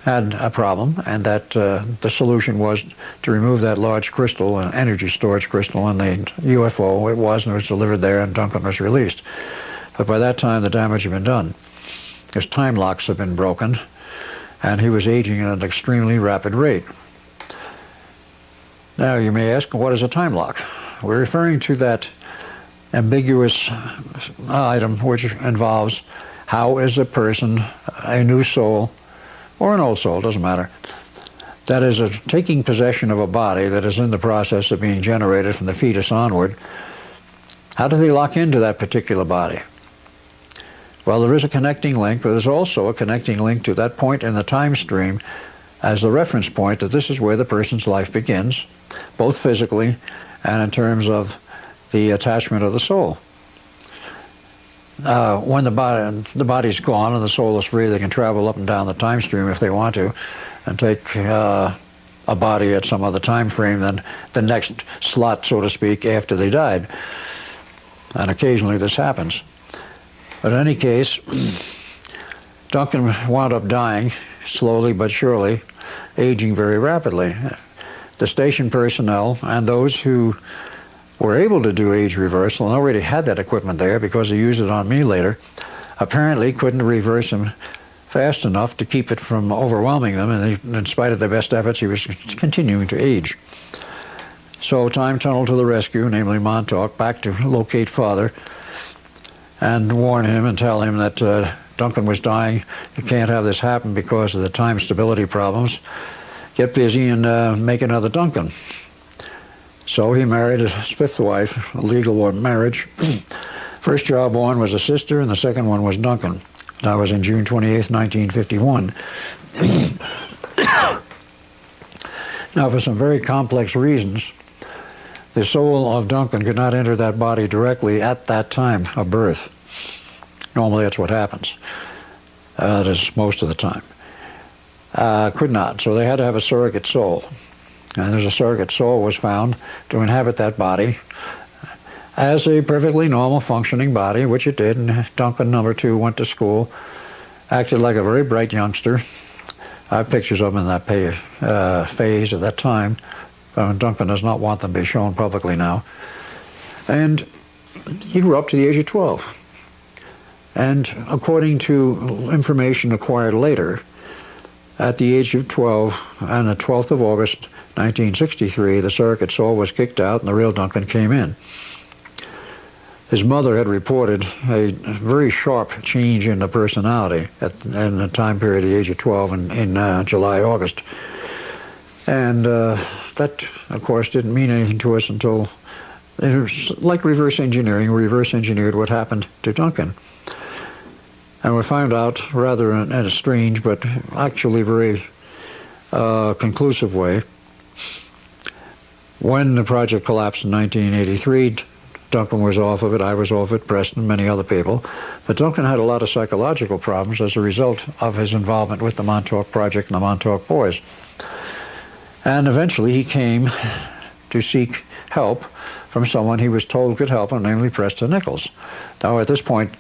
Speaker 1: had a problem, and that the solution was to remove that large crystal, an energy storage crystal, in the UFO. It was, and it was delivered there, and Duncan was released. But by that time, the damage had been done. His time locks had been broken, and he was aging at an extremely rapid rate. Now, you may ask, what is a time lock? We're referring to that ambiguous item which involves how is a person, a new soul, or an old soul, doesn't matter, that is taking possession of a body that is in the process of being generated from the fetus onward. How do they lock into that particular body? Well, there is a connecting link, but there's also a connecting link to that point in the time stream as the reference point that this is where the person's life begins, both physically and in terms of the attachment of the soul. When the body's gone and the soul is free, they can travel up and down the time stream if they want to, and take a body at some other time frame than the next slot, so to speak, after they died. And occasionally this happens. But in any case, Duncan wound up dying slowly but surely, aging very rapidly. The station personnel and those who were able to do age reversal and already had that equipment there because they used it on me later, apparently couldn't reverse him fast enough to keep it from overwhelming them, and in spite of their best efforts, he was continuing to age. So time tunnel to the rescue, namely Montauk, back to locate Father and warn him and tell him that Duncan was dying. You can't have this happen because of the time stability problems. Get busy and make another Duncan. So he married his fifth wife, a legal marriage. First child born was a sister, and the second one was Duncan. That was in June 28th, 1951. Now, for some very complex reasons, the soul of Duncan could not enter that body directly at that time of birth. Normally that's what happens. That is most of the time. Could not, so they had to have a surrogate soul. And there's a surrogate soul was found to inhabit that body as a perfectly normal functioning body, which it did, and Duncan number 2 went to school, acted like a very bright youngster. I have pictures of him in that phase at that time. Duncan does not want them to be shown publicly now. And he grew up to the age of 12. And according to information acquired later, at the age of 12, on the 12th of August, 1963, the surrogate soul was kicked out and the real Duncan came in. His mother had reported a very sharp change in the personality in the time period of the age of 12 in July, August. And that, of course, didn't mean anything to us until, it was like reverse engineering, we reverse engineered what happened to Duncan. And we found out, rather in a strange but actually very conclusive way, when the project collapsed in 1983, Duncan was off of it, I was off it, Preston, many other people. But Duncan had a lot of psychological problems as a result of his involvement with the Montauk Project and the Montauk Boys. And eventually he came to seek help from someone he was told could help him, namely Preston Nichols. Now at this point,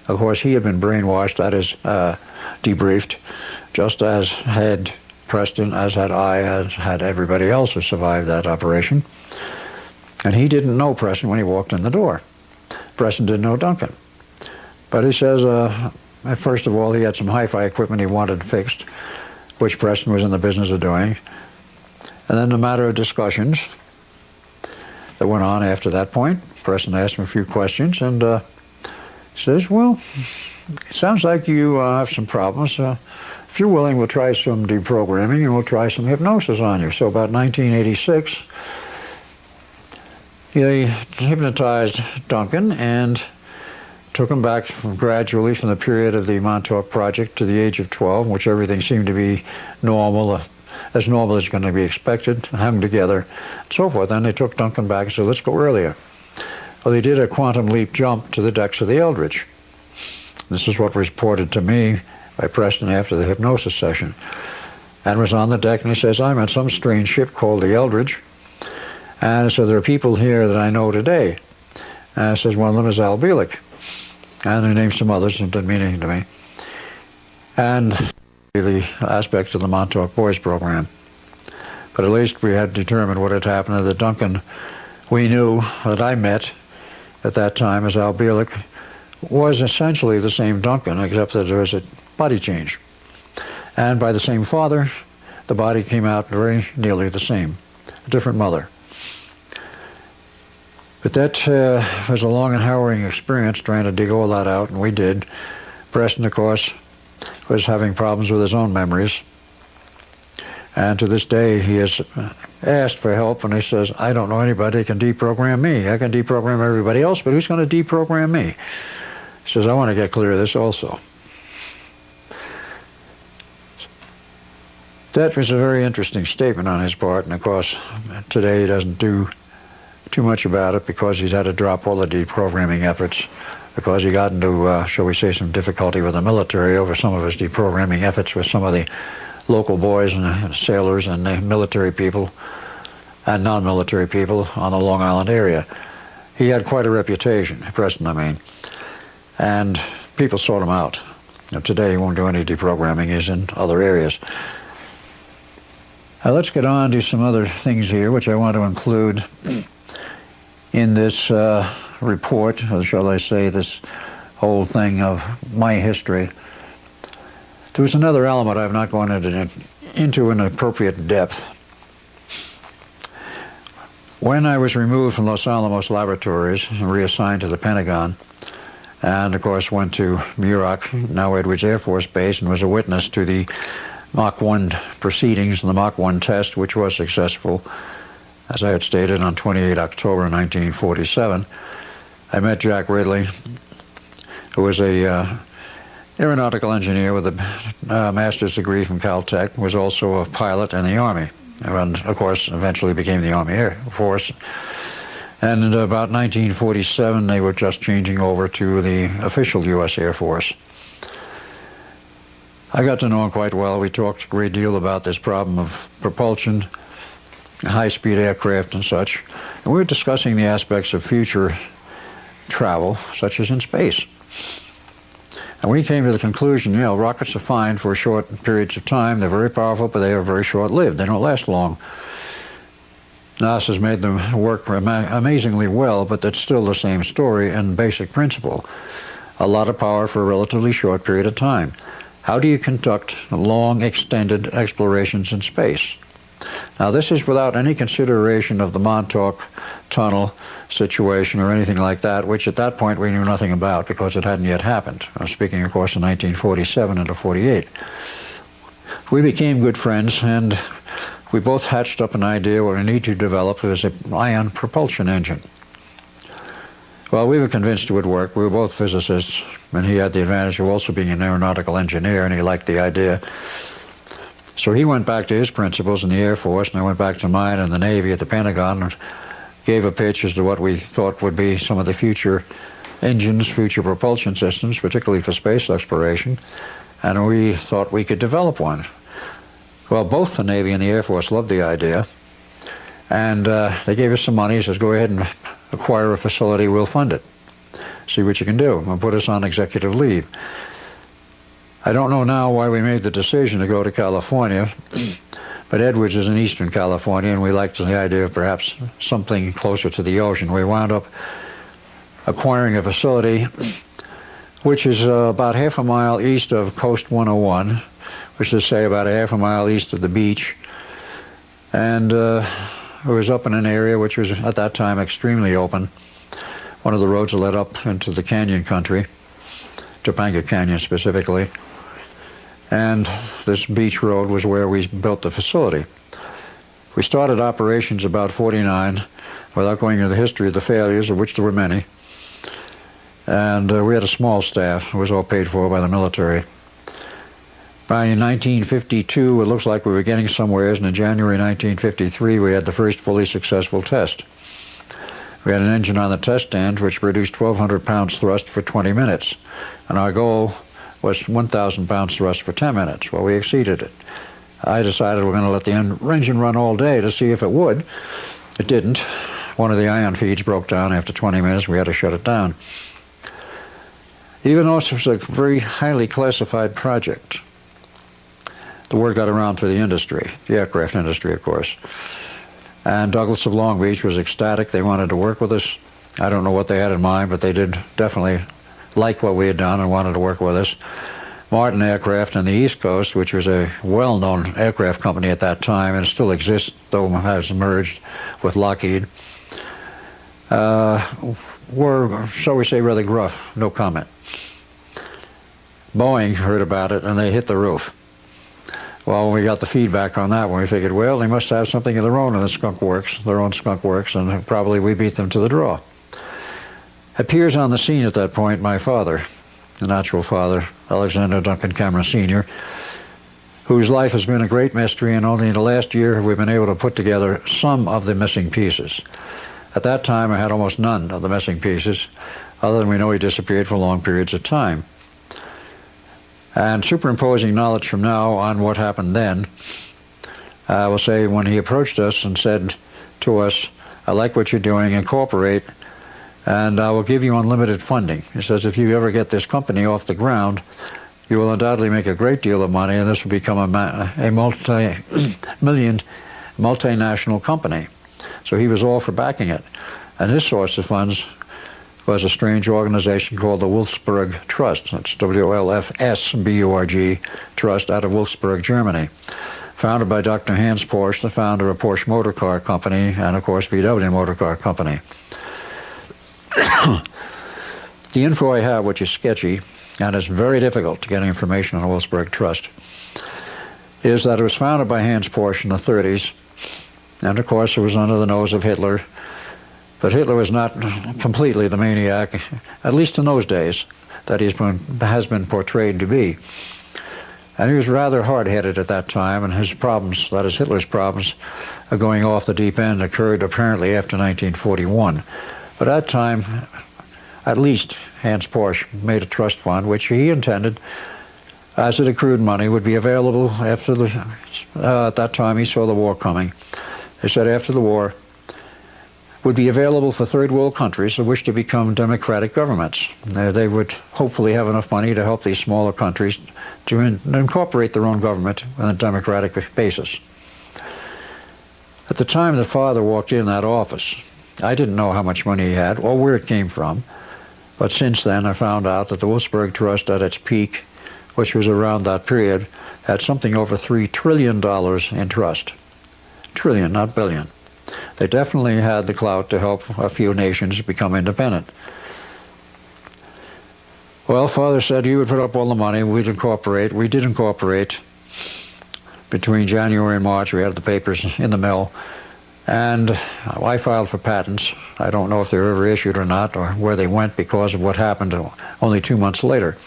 Speaker 1: of course, he had been brainwashed, that is, debriefed, just as had Preston, as had I, as had everybody else who survived that operation. And he didn't know Preston when he walked in the door. Preston didn't know Duncan. But he says, first of all, he had some hi-fi equipment he wanted fixed, which Preston was in the business of doing. And then a matter of discussions that went on after that point. Preston asked him a few questions, and says, well, it sounds like you have some problems. If you're willing, we'll try some deprogramming and we'll try some hypnosis on you. So about 1986, he hypnotized Duncan and took him back gradually from the period of the Montauk Project to the age of 12, in which everything seemed to be normal, as normal as going to be expected, hung together, and so forth. Then they took Duncan back and said, let's go earlier. Well, they did a quantum leap jump to the decks of the Eldridge. This is what was reported to me by Preston after the hypnosis session. And was on the deck, and he says, I'm on some strange ship called the Eldridge. And so there are people here that I know today. And he says, one of them is Al Bielek. And he named some others, and it didn't mean anything to me. And the aspects of the Montauk Boys program. But at least we had determined what had happened to the Duncan we knew, that I met at that time as Al Bielek, was essentially the same Duncan, except that there was a body change. And by the same father, the body came out very nearly the same, a different mother. But that was a long and harrowing experience trying to dig all that out, and we did. Preston, of course, was having problems with his own memories. And to this day, he has asked for help, and he says, I don't know anybody that can deprogram me. I can deprogram everybody else, but who's going to deprogram me? He says, I want to get clear of this also. That was a very interesting statement on his part, and of course, today he doesn't do too much about it because he's had to drop all the deprogramming efforts because he got into, shall we say, some difficulty with the military over some of his deprogramming efforts with some of the local boys and sailors and the military people and non-military people on the Long Island area. He had quite a reputation, Preston, I mean, and people sought him out. And today he won't do any deprogramming, he's in other areas. Now let's get on to some other things here which I want to include in this report, or shall I say this whole thing of my history. There was another element I've not gone into in appropriate depth. When I was removed from Los Alamos Laboratories and reassigned to the Pentagon, and of course went to Muroc, now Edwards Air Force Base, and was a witness to the Mach 1 proceedings and the Mach 1 test, which was successful, as I had stated, on 28 October 1947, I met Jack Ridley, who was a aeronautical engineer with a master's degree from Caltech, was also a pilot in the Army. and of course eventually became the Army Air Force. And in about 1947, they were just changing over to the official U.S. Air Force. I got to know him quite well. We talked a great deal about this problem of propulsion, high-speed aircraft and such. And we were discussing the aspects of future travel, such as in space. And we came to the conclusion, you know, rockets are fine for short periods of time. They're very powerful, but they are very short-lived. They don't last long. NASA's made them work amazingly well, but that's still the same story and basic principle. A lot of power for a relatively short period of time. How do you conduct long, extended explorations in space? Now, this is without any consideration of the Montauk Tunnel situation or anything like that, which at that point we knew nothing about because it hadn't yet happened. I'm speaking, of course, in 1947 and 48. We became good friends, and we both hatched up an idea what we need to develop is an ion propulsion engine. Well, we were convinced it would work. We were both physicists, and he had the advantage of also being an aeronautical engineer, and he liked the idea. So he went back to his principles in the Air Force, and I went back to mine in the Navy at the Pentagon, and gave a pitch as to what we thought would be some of the future engines, future propulsion systems, particularly for space exploration, and we thought we could develop one. Well, both the Navy and the Air Force loved the idea, and they gave us some money, says, go ahead and acquire a facility, we'll fund it. See what you can do, and put us on executive leave. I don't know now why we made the decision to go to California, but Edwards is in Eastern California, and we liked the idea of perhaps something closer to the ocean. We wound up acquiring a facility which is about half a mile east of Coast 101, which is, say, about a half a mile east of the beach. And it was up in an area which was, at that time, extremely open. One of the roads that led up into the canyon country, Topanga Canyon specifically. And this beach road was where we built the facility. We started operations about 49, without going into the history of the failures, of which there were many. And we had a small staff. It was all paid for by the military. By 1952, it looks like we were getting somewhere, and in January 1953, we had the first fully successful test. We had an engine on the test stand which produced 1,200 pounds thrust for 20 minutes, and our goal was 1,000 pounds thrust for 10 minutes. Well, we exceeded it. I decided we're going to let the engine run all day to see if it would. It didn't. One of the ion feeds broke down after 20 minutes. We had to shut it down. Even though it was a very highly classified project, the word got around through the industry, the aircraft industry, of course. And Douglas of Long Beach was ecstatic. They wanted to work with us. I don't know what they had in mind, but they did definitely like what we had done and wanted to work with us. Martin Aircraft on the East Coast, which was a well-known aircraft company at that time, and it still exists, though has merged with Lockheed, were, shall we say, rather gruff. No comment. Boeing heard about it, and they hit the roof. Well, when we got the feedback on that one, we figured, well, they must have something of their own in the skunk works, their own skunk works, and probably we beat them to the draw. Appears on the scene at that point my father, the natural father, Alexander Duncan Cameron Sr., whose life has been a great mystery, and only in the last year have we been able to put together some of the missing pieces. At that time, I had almost none of the missing pieces, other than we know he disappeared for long periods of time. And superimposing knowledge from now on what happened then, I will say when he approached us and said to us, I like what you're doing, incorporate, and I will give you unlimited funding. He says, if you ever get this company off the ground, you will undoubtedly make a great deal of money, and this will become a multi-million, multinational company. So he was all for backing it. And his source of funds was a strange organization called the Wolfsburg Trust. That's WLFSBURG Trust out of Wolfsburg, Germany. Founded by Dr. Hans Porsche, the founder of Porsche Motor Car Company, and of course VW Motor Car Company. The info I have, which is sketchy, and it's very difficult to get information on the Wolfsburg Trust, is that it was founded by Hans Porsche in the 30s, and of course it was under the nose of Hitler. But Hitler was not completely the maniac, at least in those days, that he has been portrayed to be. And he was rather hard-headed at that time, and his problems, that is Hitler's problems, of going off the deep end occurred apparently after 1941. But at that time, at least Hans Porsche made a trust fund, which he intended, as it accrued money, would be available after the, at that time he saw the war coming. He said after the war, would be available for third world countries who wish to become democratic governments. They would hopefully have enough money to help these smaller countries to incorporate their own government on a democratic basis. At the time the father walked in that office, I didn't know how much money he had or where it came from, but since then I found out that the Wolfsburg Trust at its peak, which was around that period, had something over $3 trillion in trust. Trillion, not billion. They definitely had the clout to help a few nations become independent. Well, Father said he would put up all the money, we'd incorporate. We did incorporate. Between January and March, we had the papers in the mill, and I filed for patents. I don't know if they were ever issued or not, or where they went because of what happened only 2 months later.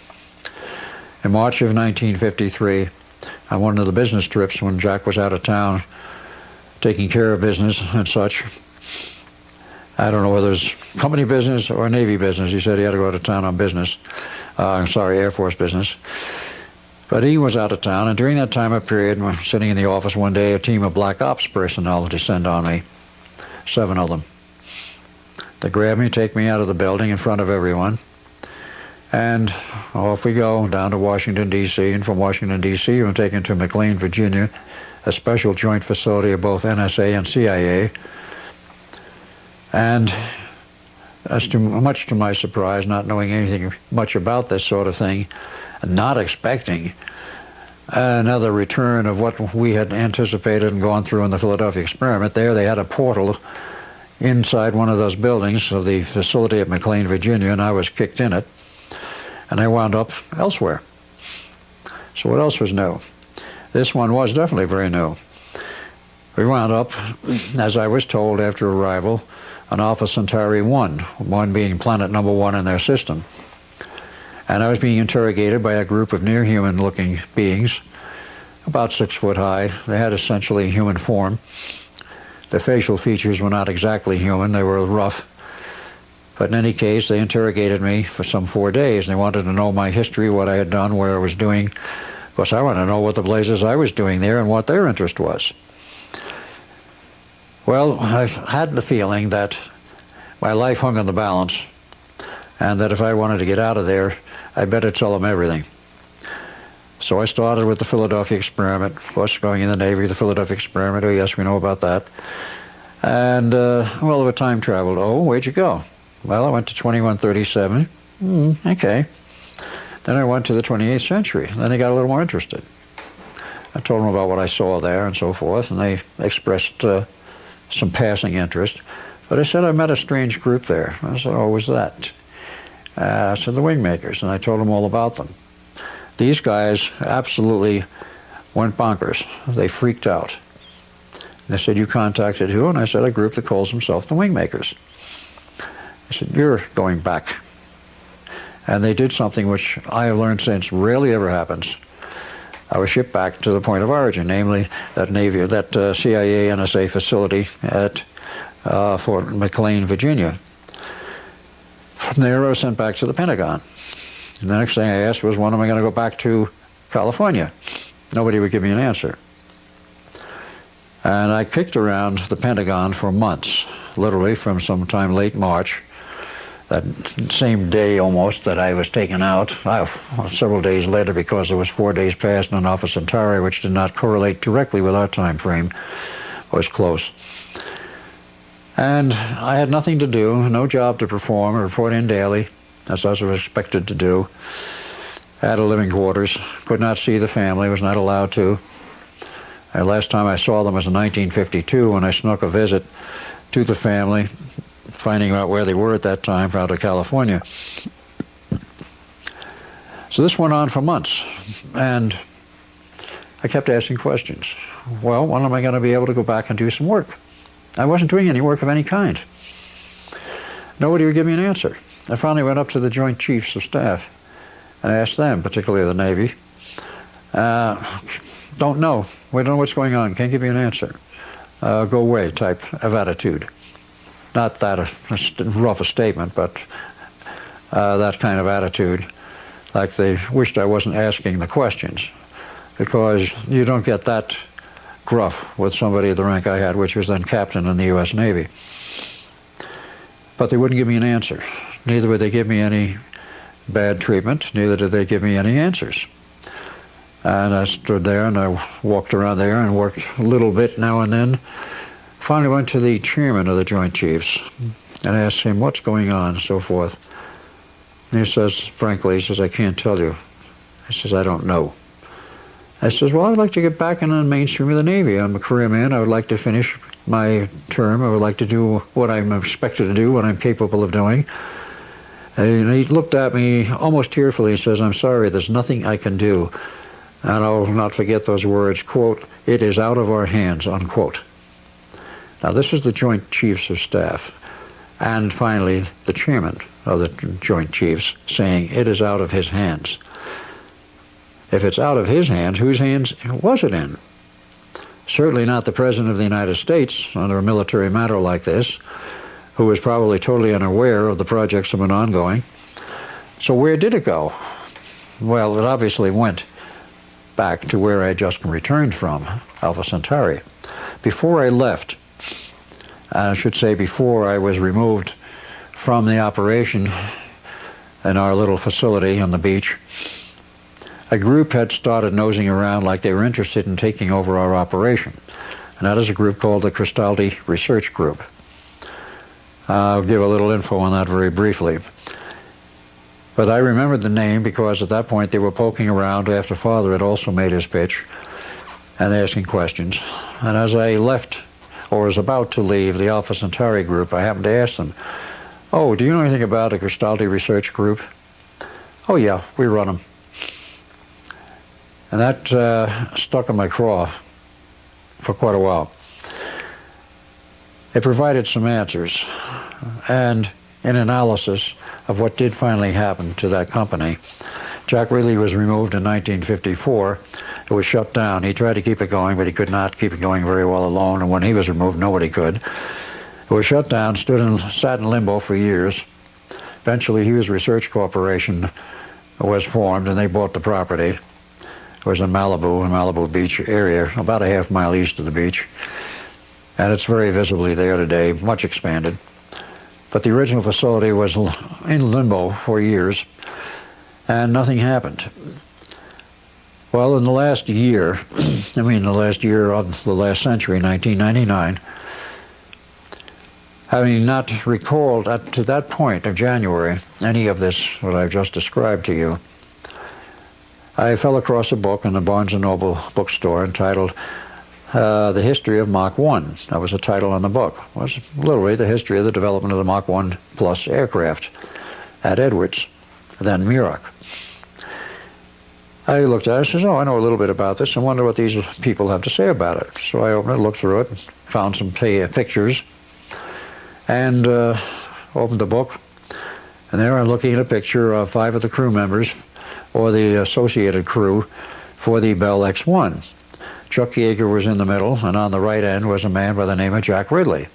Speaker 1: In March of 1953, on one of the business trips when Jack was out of town, taking care of business and such. I don't know whether it was company business or Navy business. He said he had to go out of town on business. Air Force business. But he was out of town, and during that time of period, when sitting in the office one day, a team of black ops personnel descend on me, 7 of them. They grab me, take me out of the building in front of everyone, and off we go down to Washington, D.C., and from Washington, D.C., we're taken to McLean, Virginia, a special joint facility of both NSA and CIA. And much to my surprise, not knowing anything much about this sort of thing, not expecting another return of what we had anticipated and gone through in the Philadelphia experiment, there they had a portal inside one of those buildings of the facility at McLean, Virginia, and I was kicked in it, and I wound up elsewhere. So what else was new? This one was definitely very new. We wound up, as I was told after arrival, on Alpha Centauri 1 being planet number 1 in their system. And I was being interrogated by a group of near-human-looking beings, about 6 foot high. They had essentially human form. Their facial features were not exactly human, they were rough. But in any case, they interrogated me for some 4 days. They wanted to know my history, what I had done, what I was doing. Of course, I wanted to know what the blazes I was doing there and what their interest was. Well, I've had the feeling that my life hung on the balance, and that if I wanted to get out of there, I better tell them everything. So I started with the Philadelphia experiment, of course, going in the Navy, the Philadelphia experiment. Oh, yes, we know about that. And, well, over time traveled. Oh, where'd you go? Well, I went to 2137. Okay. Then I went to the 28th century. Then they got a little more interested. I told them about what I saw there and so forth, and they expressed some passing interest. But I said I met a strange group there. I said, oh, what was that? I said, the Wingmakers, and I told them all about them. These guys absolutely went bonkers. They freaked out. They said, you contacted who? And I said, a group that calls themselves the Wingmakers. I said, you're going back. And they did something which I have learned since rarely ever happens. I was shipped back to the point of origin, namely that CIA NSA facility at Fort McLean, Virginia. From there, I was sent back to the Pentagon. And the next thing I asked was, when am I going to go back to California? Nobody would give me an answer. And I kicked around the Pentagon for months, literally from sometime late March, that same day almost that I was taken out, several days later, because there was 4 days past on Alpha Centauri, which did not correlate directly with our time frame, was close. And I had nothing to do, no job to perform, report in daily, as I was expected to do. I had a living quarters, could not see the family, was not allowed to. The last time I saw them was in 1952 when I snuck a visit to the family, finding out where they were at that time, out of California. So this went on for months, and I kept asking questions. Well, when am I going to be able to go back and do some work? I wasn't doing any work of any kind. Nobody would give me an answer. I finally went up to the Joint Chiefs of Staff and asked them, particularly the Navy, Don't know. We don't know what's going on. Can't give you an answer. Go away type of attitude. Not that rough a statement, but that kind of attitude. Like they wished I wasn't asking the questions, because you don't get that gruff with somebody at the rank I had, which was then captain in the U.S. Navy. But they wouldn't give me an answer. Neither would they give me any bad treatment, neither did they give me any answers. And I stood there and I walked around there and worked a little bit now and then. Finally went to the chairman of the Joint Chiefs and asked him what's going on and so forth. And he says, frankly, he says, I can't tell you. He says, I don't know. I says, well, I'd like to get back in the mainstream of the Navy. I'm a career man. I would like to finish my term. I would like to do what I'm expected to do, what I'm capable of doing. And he looked at me almost tearfully and says, I'm sorry, there's nothing I can do. And I'll not forget those words, quote, it is out of our hands, unquote. Now, this is the Joint Chiefs of Staff. And finally, the chairman of the Joint Chiefs saying it is out of his hands. If it's out of his hands, whose hands was it in? Certainly not the President of the United States under a military matter like this, who was probably totally unaware of the projects that have been ongoing. So where did it go? Well, it obviously went back to where I had just returned from, Alpha Centauri. Before I left, I should say before I was removed from the operation in our little facility on the beach, a group had started nosing around like they were interested in taking over our operation. And that is a group called the Cristaldi Research Group. I'll give a little info on that very briefly. But I remembered the name because at that point they were poking around after Father had also made his pitch and asking questions. And as I left, or was about to leave the Alpha Centauri group, I happened to ask them, oh, do you know anything about the Cristaldi Research Group? Oh yeah, we run them. And that stuck in my craw for quite a while. It provided some answers and an analysis of what did finally happen to that company. Jack Ridley was removed in 1954. It was shut down. He tried to keep it going, but he could not keep it going very well alone, and when he was removed, nobody could. It was shut down, sat in limbo for years. Eventually, Hughes Research Corporation was formed, and they bought the property. It was in Malibu Beach area, about a half-mile east of the beach. And it's very visibly there today, much expanded. But the original facility was in limbo for years, and nothing happened. Well, in the last year, the last year of the last century, 1999, having not recalled to that point of January any of this, what I've just described to you, I fell across a book in the Barnes & Noble bookstore entitled The History of Mach 1. That was the title on the book. It was literally the history of the development of the Mach 1 plus aircraft at Edwards, then Muroc. I looked at it and said, oh, I know a little bit about this. I wonder what these people have to say about it. So I opened it, looked through it, found some pictures, and opened the book. And there I'm looking at a picture of 5 of the crew members, or the associated crew, for the Bell X-1. Chuck Yeager was in the middle, and on the right end was a man by the name of Jack Ridley.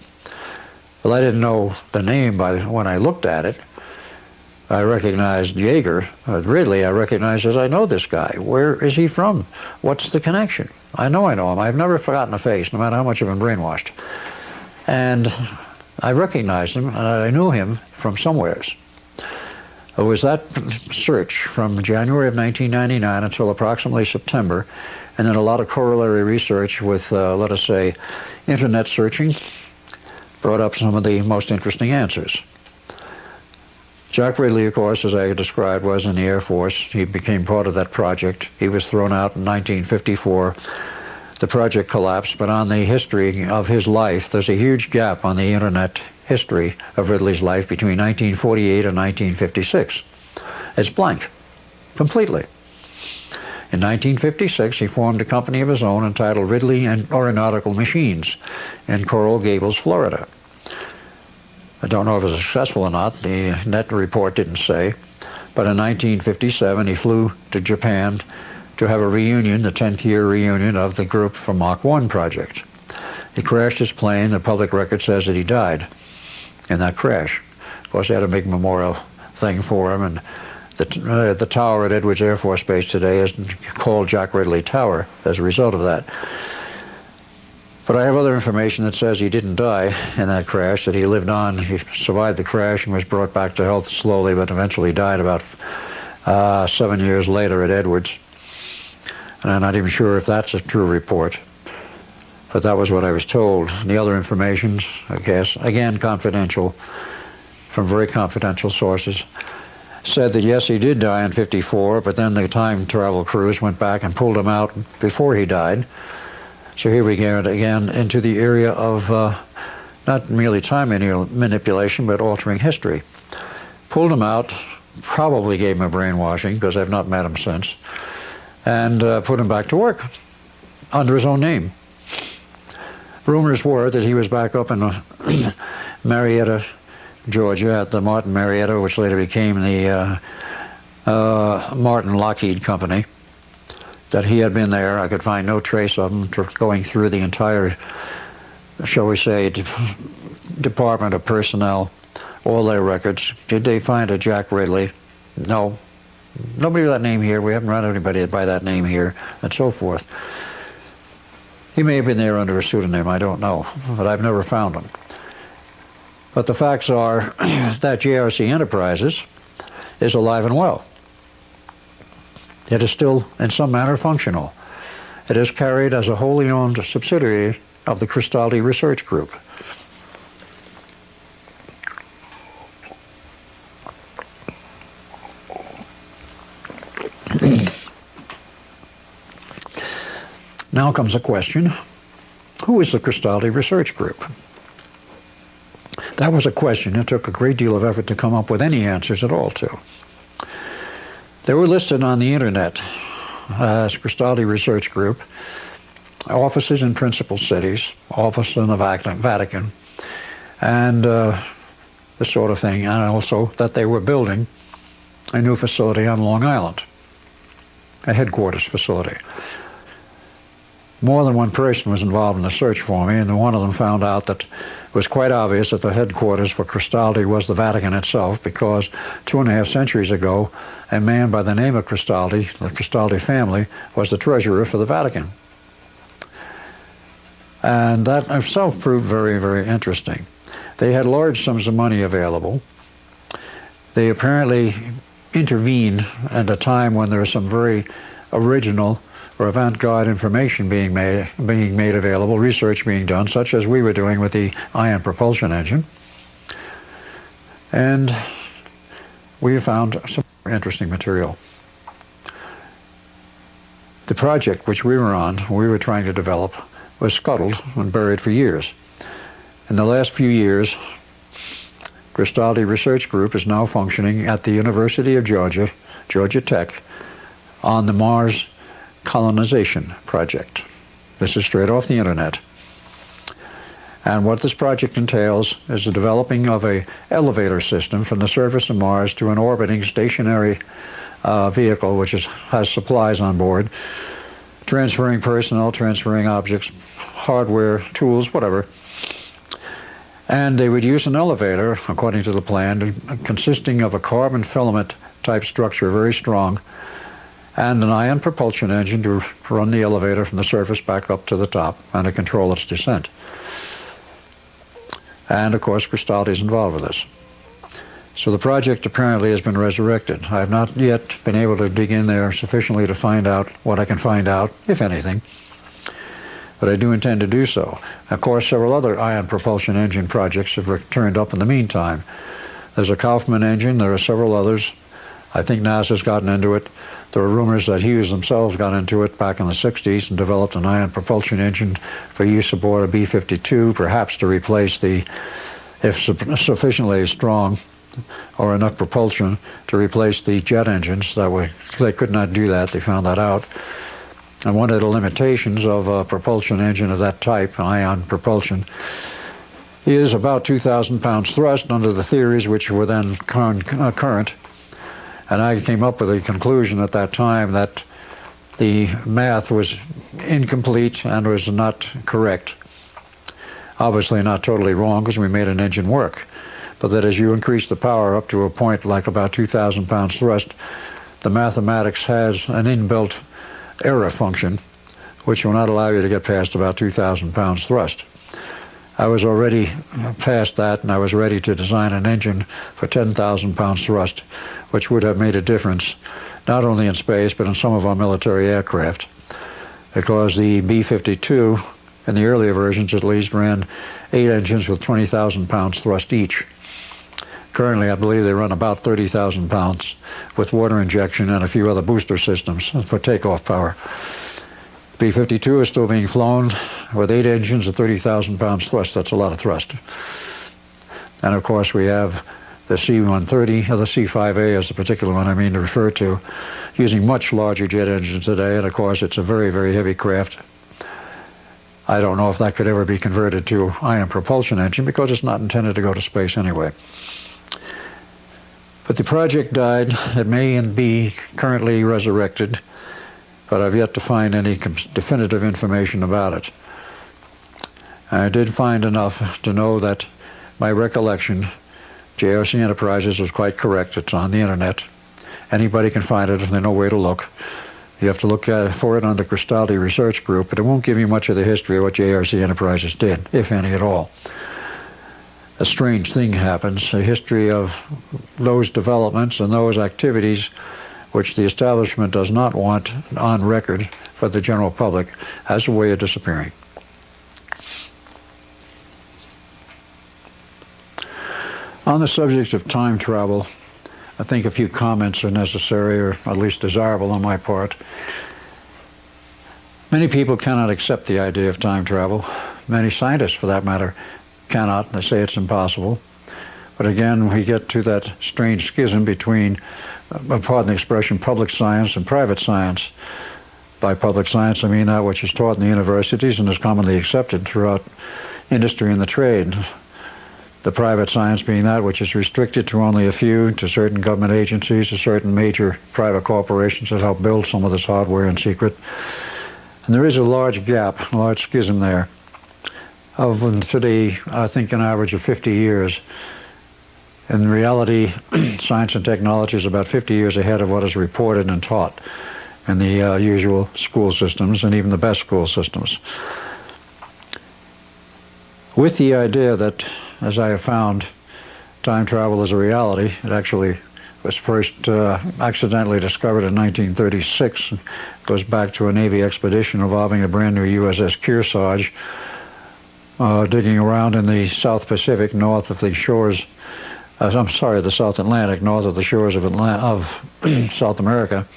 Speaker 1: Well, I didn't know the name when I looked at it. I recognized Yeager, Ridley, I recognized as I know this guy. Where is he from? What's the connection? I know him. I've never forgotten a face, no matter how much I've been brainwashed. And I recognized him, and I knew him from somewheres. It was that search from January of 1999 until approximately September, and then a lot of corollary research with, let us say, internet searching, brought up some of the most interesting answers. Jack Ridley, of course, as I described, was in the Air Force. He became part of that project. He was thrown out in 1954. The project collapsed, but on the history of his life, there's a huge gap on the internet history of Ridley's life between 1948 and 1956. It's blank, completely. In 1956, he formed a company of his own entitled Ridley and Aeronautical Machines in Coral Gables, Florida. I don't know if it was successful or not. The net report didn't say. But in 1957, he flew to Japan to have a reunion, the 10th year reunion of the group from Mach 1 project. He crashed his plane. The public record says that he died in that crash. Of course, they had a big memorial thing for him, and the tower at Edwards Air Force Base today is called Jack Ridley Tower as a result of that. But I have other information that says he didn't die in that crash, that he lived on. He survived the crash and was brought back to health slowly, but eventually died about 7 years later at Edwards. And I'm not even sure if that's a true report, but that was what I was told. And the other information, I guess, again confidential, from very confidential sources, said that yes, he did die in '54, but then the time travel crews went back and pulled him out before he died. So here we get again into the area of not merely time manipulation, but altering history. Pulled him out, probably gave him a brainwashing, because I've not met him since, and put him back to work under his own name. Rumors were that he was back up in Marietta, Georgia, at the Martin Marietta, which later became the Martin Lockheed Company, that he had been there. I could find no trace of him going through the entire, shall we say, Department of Personnel, all their records. Did they find a Jack Ridley? No. Nobody with that name here. We haven't run anybody by that name here, and so forth. He may have been there under a pseudonym, I don't know, but I've never found him. But the facts are that JRC Enterprises is alive and well. It is still, in some manner, functional. It is carried as a wholly owned subsidiary of the Cristaldi Research Group. Now comes a question: who is the Cristaldi Research Group? That was a question it took a great deal of effort to come up with any answers at all to. They were listed on the internet as Cristaldi Research Group, offices in principal cities, office in the Vatican, and this sort of thing, and also that they were building a new facility on Long Island, a headquarters facility. More than one person was involved in the search for me, and one of them found out that it was quite obvious that the headquarters for Cristaldi was the Vatican itself, because 2.5 centuries ago, a man by the name of Cristaldi, the Cristaldi family, was the treasurer for the Vatican. And that itself proved very, very interesting. They had large sums of money available. They apparently intervened at a time when there was some very original or avant-garde information being made available, research being done, such as we were doing with the ion propulsion engine. And we found some interesting material. The project which we were trying to develop, was scuttled and buried for years. In the last few years, Cristaldi Research Group is now functioning at the University of Georgia, Georgia Tech, on the Mars colonization project. This is straight off the internet. And what this project entails is the developing of an elevator system from the surface of Mars to an orbiting stationary vehicle which has supplies on board, transferring personnel, transferring objects, hardware, tools, whatever. And they would use an elevator, according to the plan, consisting of a carbon filament type structure, very strong, and an ion propulsion engine to run the elevator from the surface back up to the top and to control its descent. And of course, Cristaldi is involved with this. So the project apparently has been resurrected. I have not yet been able to dig in there sufficiently to find out what I can find out, if anything, but I do intend to do so. Of course, several other ion propulsion engine projects have turned up in the meantime. There's a Kaufman engine, there are several others. I think NASA's gotten into it. There were rumors that Hughes themselves got into it back in the 60s and developed an ion propulsion engine for use aboard a B-52, perhaps to replace the, if sufficiently strong or enough propulsion, to replace the jet engines. That way, they could not do that. They found that out. And one of the limitations of a propulsion engine of that type, ion propulsion, is about 2,000 pounds thrust under the theories which were then current. And I came up with a conclusion at that time that the math was incomplete and was not correct. Obviously not totally wrong, because we made an engine work, but that as you increase the power up to a point like about 2,000 pounds thrust, the mathematics has an inbuilt error function which will not allow you to get past about 2,000 pounds thrust. I was already past that, and I was ready to design an engine for 10,000 pounds thrust, which would have made a difference not only in space but in some of our military aircraft, because the B-52, in the earlier versions at least, ran 8 engines with 20,000 pounds thrust each. Currently, I believe they run about 30,000 pounds with water injection and a few other booster systems for takeoff power. B-52 is still being flown with 8 engines at 30,000 pounds thrust. That's a lot of thrust. And of course, we have the C-130, or the C-5A is the particular one I mean to refer to, using much larger jet engines today, and of course it's a very, very heavy craft. I don't know if that could ever be converted to ion propulsion engine, because it's not intended to go to space anyway. But the project died. It may be currently resurrected, but I've yet to find any definitive information about it. I did find enough to know that my recollection, JRC Enterprises, was quite correct. It's on the internet. Anybody can find it if they know where to look. You have to look for it on the Cristaldi Research Group, but it won't give you much of the history of what JRC Enterprises did, if any at all. A strange thing happens, a history of those developments and those activities which the establishment does not want on record for the general public, has a way of disappearing. On the subject of time travel, I think a few comments are necessary, or at least desirable on my part. Many people cannot accept the idea of time travel. Many scientists, for that matter, cannot. They say it's impossible. But again, we get to that strange schism between, pardon the expression, public science and private science. By public science, I mean that which is taught in the universities and is commonly accepted throughout industry and the trade. The private science being that which is restricted to only a few, to certain government agencies, to certain major private corporations that help build some of this hardware in secret. And there is a large gap, a large schism there, of today, I think, an average of 50 years. In reality, science and technology is about 50 years ahead of what is reported and taught in the usual school systems, and even the best school systems. With the idea that, as I have found, time travel is a reality, it actually was first accidentally discovered in 1936. It goes back to a Navy expedition involving a brand new USS Kearsarge, digging around in the South Pacific, north of the shores, the South Atlantic, north of the shores of South America,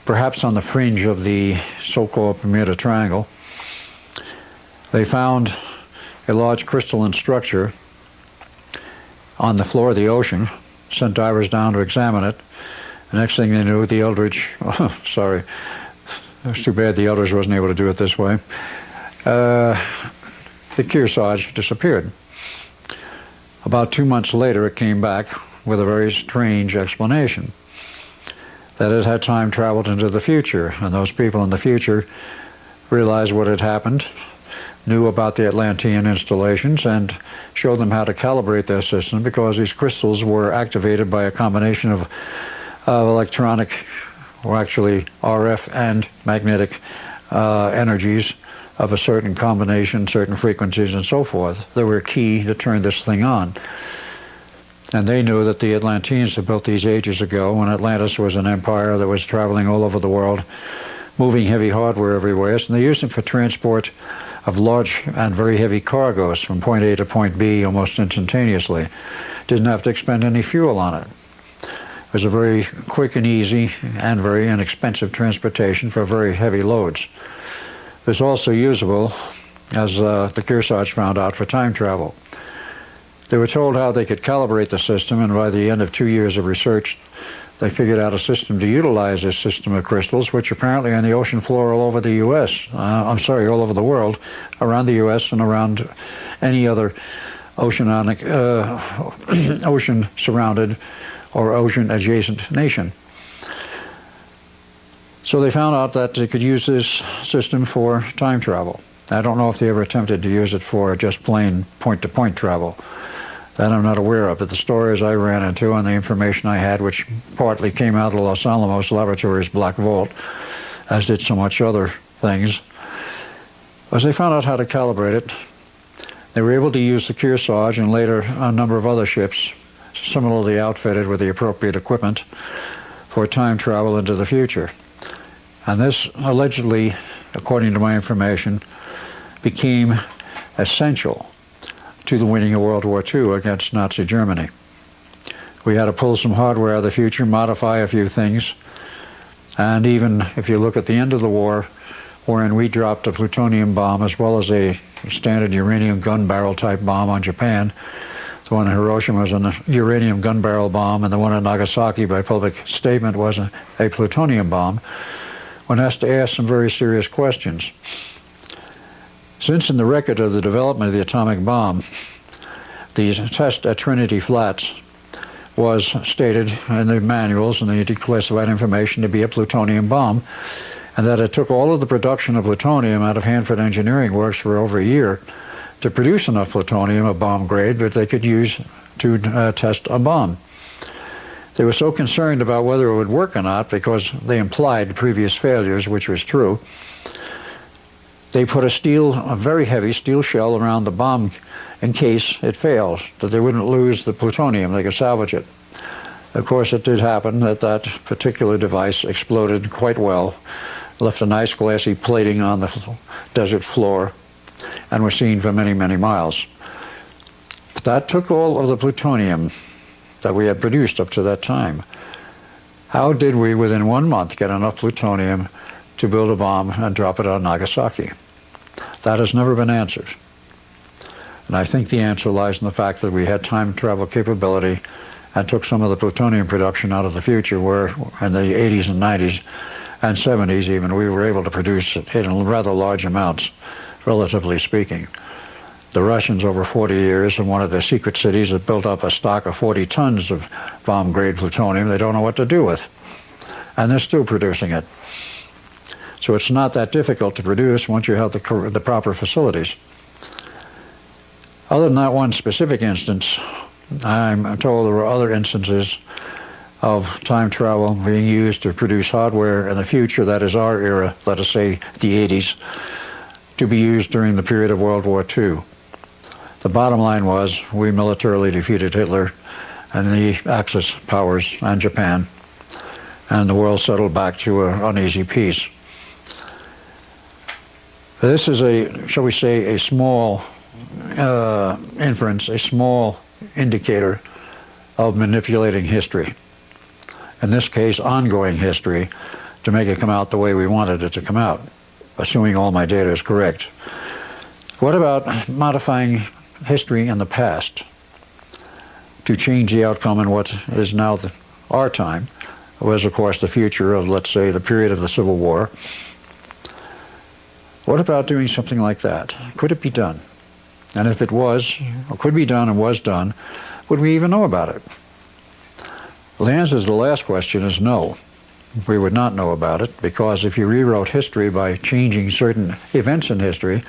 Speaker 1: perhaps on the fringe of the so-called Bermuda Triangle. They found a large crystalline structure on the floor of the ocean, sent divers down to examine it. The next thing they knew, the Eldridge, sorry, it was too bad the Eldridge wasn't able to do it this way, the Kearsarge disappeared. About 2 months later, it came back with a very strange explanation, that it had time traveled into the future, and those people in the future realized what had happened, knew about the Atlantean installations, and showed them how to calibrate their system, because these crystals were activated by a combination of electronic, or actually RF and magnetic energies of a certain combination, certain frequencies, and so forth. They were key to turn this thing on. And they knew that the Atlanteans had built these ages ago, when Atlantis was an empire that was traveling all over the world, moving heavy hardware everywhere, and they used it for transport of large and very heavy cargoes from point A to point B almost instantaneously. Didn't have to expend any fuel on it. It was a very quick and easy and very inexpensive transportation for very heavy loads. It was also usable, as the Kearsarge found out, for time travel. They were told how they could calibrate the system, and by the end of 2 years of research, they figured out a system to utilize this system of crystals, which apparently are on the ocean floor all over the U.S., all over the world, around the U.S. and around any other oceanic, ocean-surrounded or ocean-adjacent nation. So they found out that they could use this system for time travel. I don't know if they ever attempted to use it for just plain point-to-point travel. That I'm not aware of, but the stories I ran into and the information I had, which partly came out of the Los Alamos Laboratories Black Vault, as did so much other things, was they found out how to calibrate it. They were able to use the Kearsarge and later a number of other ships similarly outfitted with the appropriate equipment for time travel into the future. And this allegedly, according to my information, became essential to the winning of World War II against Nazi Germany. We had to pull some hardware out of the future, modify a few things, and even if you look at the end of the war, wherein we dropped a plutonium bomb as well as a standard uranium gun barrel type bomb on Japan. The one in Hiroshima was a uranium gun barrel bomb, and the one in Nagasaki, by public statement, was a plutonium bomb. One has to ask some very serious questions. Since in the record of the development of the atomic bomb, the test at Trinity Flats was stated in the manuals and the declassified information to be a plutonium bomb, and that it took all of the production of plutonium out of Hanford Engineering Works for over a year to produce enough plutonium of bomb grade that they could use to test a bomb. They were so concerned about whether it would work or not because they implied previous failures, which was true. They put a very heavy steel shell around the bomb in case it fails, that they wouldn't lose the plutonium, they could salvage it. Of course, it did happen that that particular device exploded quite well, left a nice glassy plating on the desert floor, and was seen for many, many miles. But that took all of the plutonium that we had produced up to that time. How did we, within 1 month, get enough plutonium to build a bomb and drop it on Nagasaki? That has never been answered. And I think the answer lies in the fact that we had time travel capability and took some of the plutonium production out of the future, where in the 80s and 90s and 70s even, we were able to produce it in rather large amounts, relatively speaking. The Russians, over 40 years, in one of their secret cities, have built up a stock of 40 tons of bomb-grade plutonium they don't know what to do with. And they're still producing it. So it's not that difficult to produce once you have the proper facilities. Other than that one specific instance, I'm told there were other instances of time travel being used to produce hardware in the future, that is our era, let us say the 80s, to be used during the period of World War II. The bottom line was we militarily defeated Hitler and the Axis powers and Japan, and the world settled back to an uneasy peace. This is a, shall we say, a small inference, a small indicator of manipulating history. In this case, ongoing history, to make it come out the way we wanted it to come out, assuming all my data is correct. What about modifying history in the past to change the outcome in what is now our time, was of course the future of, let's say, the period of the Civil War? What about doing something like that? Could it be done? And if it was, or could be done and was done, would we even know about it? Well, the answer to the last question is no. We would not know about it, because if you rewrote history by changing certain events in history,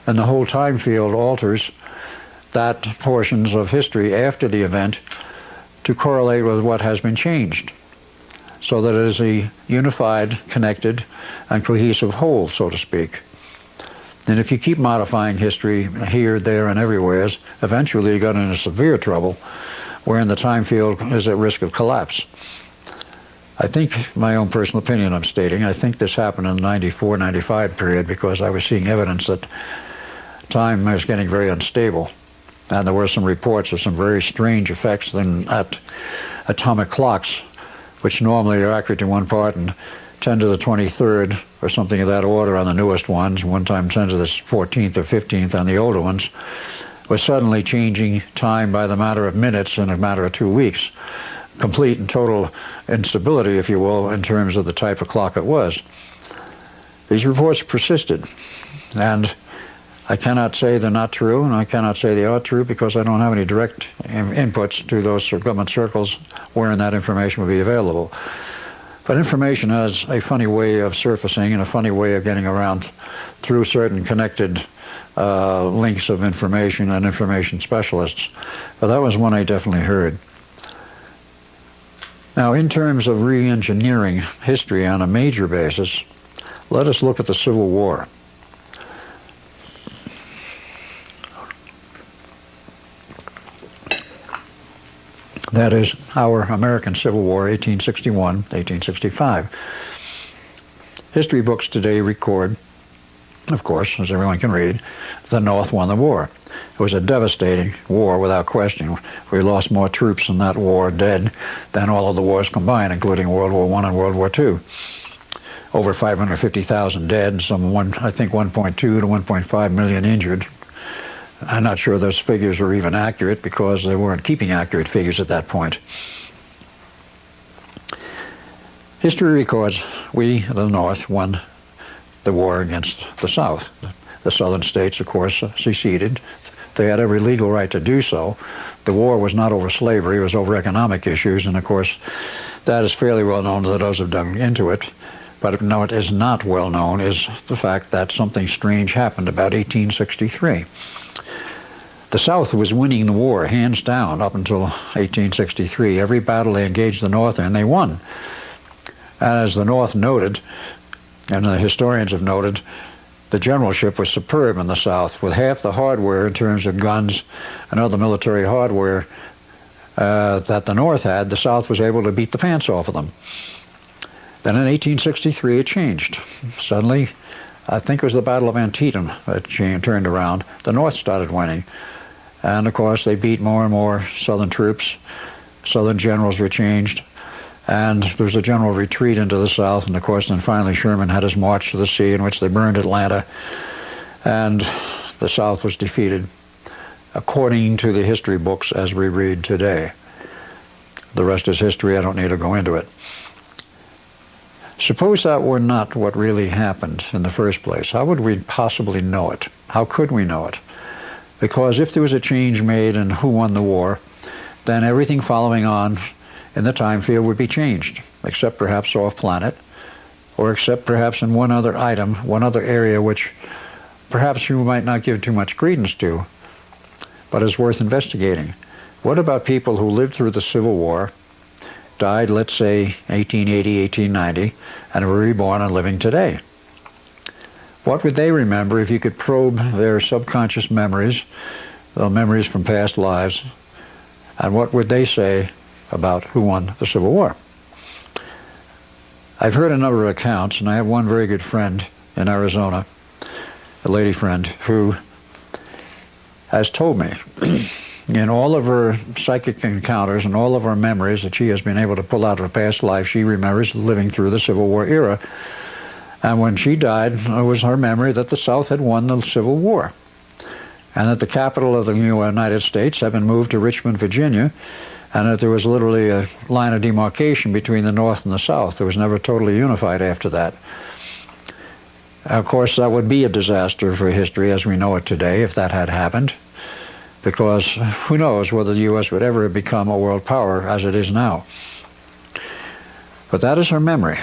Speaker 1: then the whole time field alters that portions of history after the event to correlate with what has been changed, so that it is a unified, connected, and cohesive whole, so to speak. And if you keep modifying history here, there, and everywhere, eventually you got into severe trouble, wherein the time field is at risk of collapse. I think, my own personal opinion I'm stating, I think this happened in the 94-95 period, because I was seeing evidence that time was getting very unstable. And there were some reports of some very strange effects at atomic clocks, which normally are accurate in one part and 10 to the 23rd or something of that order on the newest ones, one time 10 to the 14th or 15th on the older ones, was suddenly changing time by the matter of minutes in a matter of 2 weeks. Complete and total instability, if you will, in terms of the type of clock it was. These reports persisted, and I cannot say they're not true, and I cannot say they are true, because I don't have any direct inputs to those government circles wherein that information would be available. But information has a funny way of surfacing and a funny way of getting around through certain connected links of information and information specialists. But that was one I definitely heard. Now, in terms of re-engineering history on a major basis, let us look at the Civil War. That is our American Civil War, 1861, 1865. History books today record, of course, as everyone can read, the North won the war. It was a devastating war without question. We lost more troops in that war dead than all of the wars combined, including World War I and World War II. Over 550,000 dead, and I think 1.2 to 1.5 million injured. I'm not sure those figures are even accurate because they weren't keeping accurate figures at that point. History records we, the North, won the war against the South. The southern states, of course, seceded. They had every legal right to do so. The war was not over slavery, it was over economic issues, and of course that is fairly well known to those who have dug into it. But no, it is not well known is the fact that something strange happened about 1863. The South was winning the war, hands down, up until 1863. Every battle they engaged the North in, they won. As the North noted, and the historians have noted, the generalship was superb in the South. With half the hardware in terms of guns and other military hardware that the North had, the South was able to beat the pants off of them. Then in 1863 it changed. Suddenly, I think it was the Battle of Antietam that turned around. The North started winning. And of course they beat more and more Southern troops. Southern generals were changed. And there was a general retreat into the South, and of course then finally Sherman had his march to the sea in which they burned Atlanta, and the South was defeated according to the history books as we read today. The rest is history, I don't need to go into it. Suppose that were not what really happened in the first place. How would we possibly know it? How could we know it? Because if there was a change made in who won the war, then everything following on in the time field would be changed, except perhaps off-planet, or except perhaps in one other item, one other area which perhaps you might not give too much credence to, but is worth investigating. What about people who lived through the Civil War, died, let's say, 1880, 1890, and were reborn and living today? What would they remember if you could probe their subconscious memories, the memories from past lives, and what would they say about who won the Civil War? I've heard a number of accounts, and I have one very good friend in Arizona, a lady friend, who has told me in all of her psychic encounters and all of her memories that she has been able to pull out of her past life, she remembers living through the Civil War era. And when she died, it was her memory that the South had won the Civil War, and that the capital of the United States had been moved to Richmond, Virginia, and that there was literally a line of demarcation between the North and the South. It was never totally unified after that. Of course, that would be a disaster for history as we know it today if that had happened, because who knows whether the U.S. would ever become a world power as it is now. But that is her memory.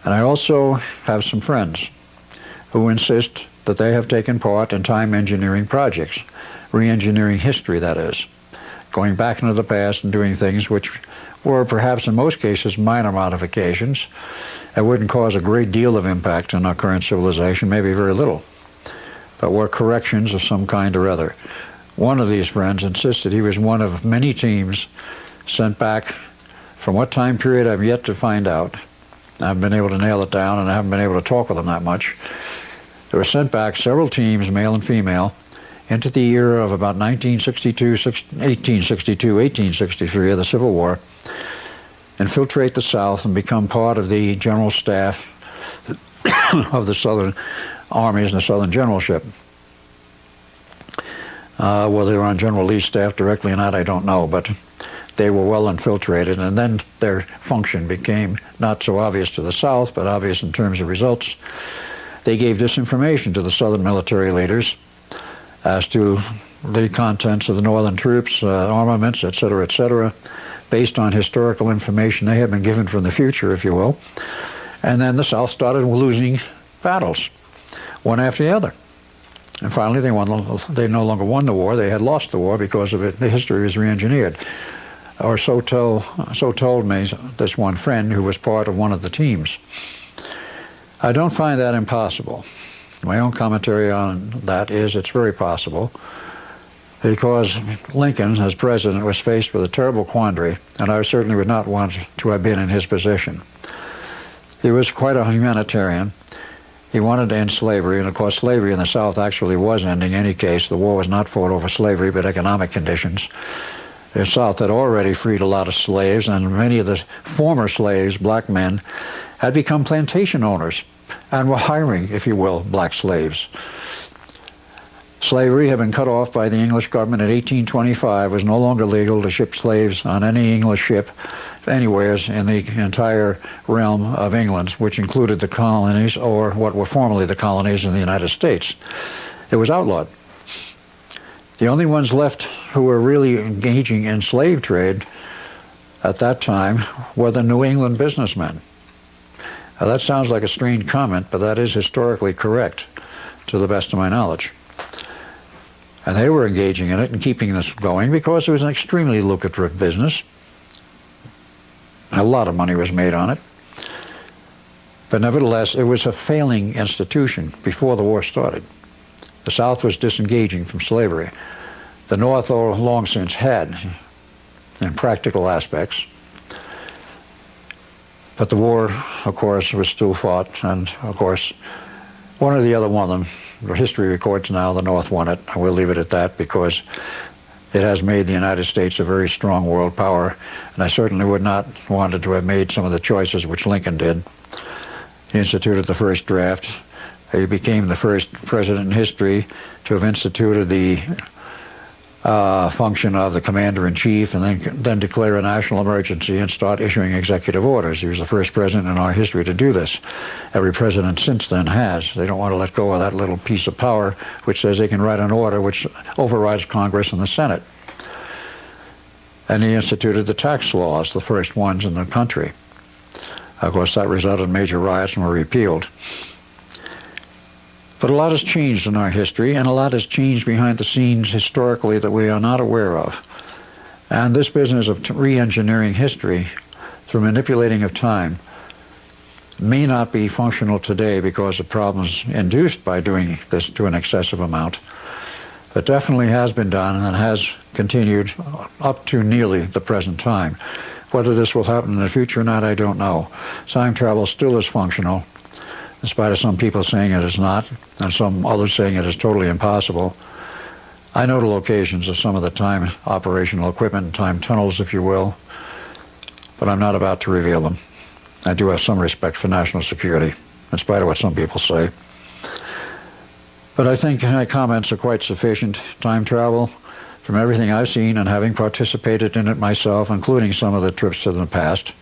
Speaker 1: And I also have some friends who insist that they have taken part in time engineering projects, re-engineering history, that is, going back into the past and doing things which were perhaps in most cases minor modifications. It wouldn't cause a great deal of impact on our current civilization, maybe very little, but were corrections of some kind or other. One of these friends insisted he was one of many teams sent back from what time period I've yet to find out. I haven't been able to nail it down, and I haven't been able to talk with them that much. There were sent back several teams, male and female, into the year of about 1863 of the Civil War, infiltrate the South and become part of the general staff of the Southern armies and the Southern generalship. Whether they were on General Lee's staff directly or not, I don't know, but they were well infiltrated, and then their function became not so obvious to the South, but obvious in terms of results. They gave disinformation to the Southern military leaders as to the contents of the Northern troops, armaments, etc., etc. based on historical information they had been given from the future, if you will. And then the South started losing battles, one after the other. And finally, they no longer won the war. They had lost the war because of it. The history was re-engineered. Or so told me this one friend who was part of one of the teams. I don't find that impossible. My own commentary on that is it's very possible, because Lincoln, as president, was faced with a terrible quandary, and I certainly would not want to have been in his position. He was quite a humanitarian. He wanted to end slavery, and of course slavery in the South actually was ending in any case. The war was not fought over slavery, but economic conditions. The South had already freed a lot of slaves, and many of the former slaves, black men, had become plantation owners and were hiring, if you will, black slaves. Slavery had been cut off by the English government in 1825. It was no longer legal to ship slaves on any English ship anywhere in the entire realm of England, which included the colonies, or what were formerly the colonies in the United States. It was outlawed. The only ones left who were really engaging in slave trade at that time were the New England businessmen. Now, that sounds like a strange comment, but that is historically correct, to the best of my knowledge. And they were engaging in it and keeping this going because it was an extremely lucrative business. A lot of money was made on it. But nevertheless, it was a failing institution before the war started. The South was disengaging from slavery. The North, long since had, in practical aspects. But the war, of course, was still fought, and of course, one or the other one of them, the history records now, the North won it. I will leave it at that because it has made the United States a very strong world power, and I certainly would not wanted to have made some of the choices which Lincoln did. He instituted the first draft. He became the first president in history to have instituted the function of the commander-in-chief and then declare a national emergency and start issuing executive orders. He was the first president in our history to do this. Every president since then has. They don't want to let go of that little piece of power which says they can write an order which overrides Congress and the Senate. And he instituted the tax laws, the first ones in the country. Of course, that resulted in major riots and were repealed. But a lot has changed in our history, and a lot has changed behind the scenes historically that we are not aware of. And this business of re-engineering history through manipulating of time may not be functional today because of problems induced by doing this to an excessive amount, but definitely has been done and has continued up to nearly the present time. Whether this will happen in the future or not, I don't know. Time travel still is functional, in spite of some people saying it is not, and some others saying it is totally impossible. I know the locations of some of the time operational equipment, time tunnels, if you will, but I'm not about to reveal them. I do have some respect for national security, in spite of what some people say. But I think my comments are quite sufficient. Time travel, from everything I've seen and having participated in it myself, including some of the trips to the past,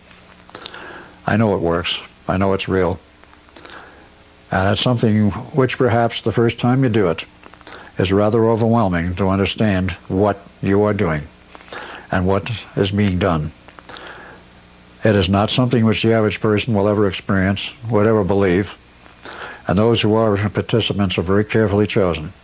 Speaker 1: I know it works. I know it's real. And it's something which perhaps the first time you do it is rather overwhelming to understand what you are doing and what is being done. It is not something which the average person will ever experience, would ever believe, and those who are participants are very carefully chosen.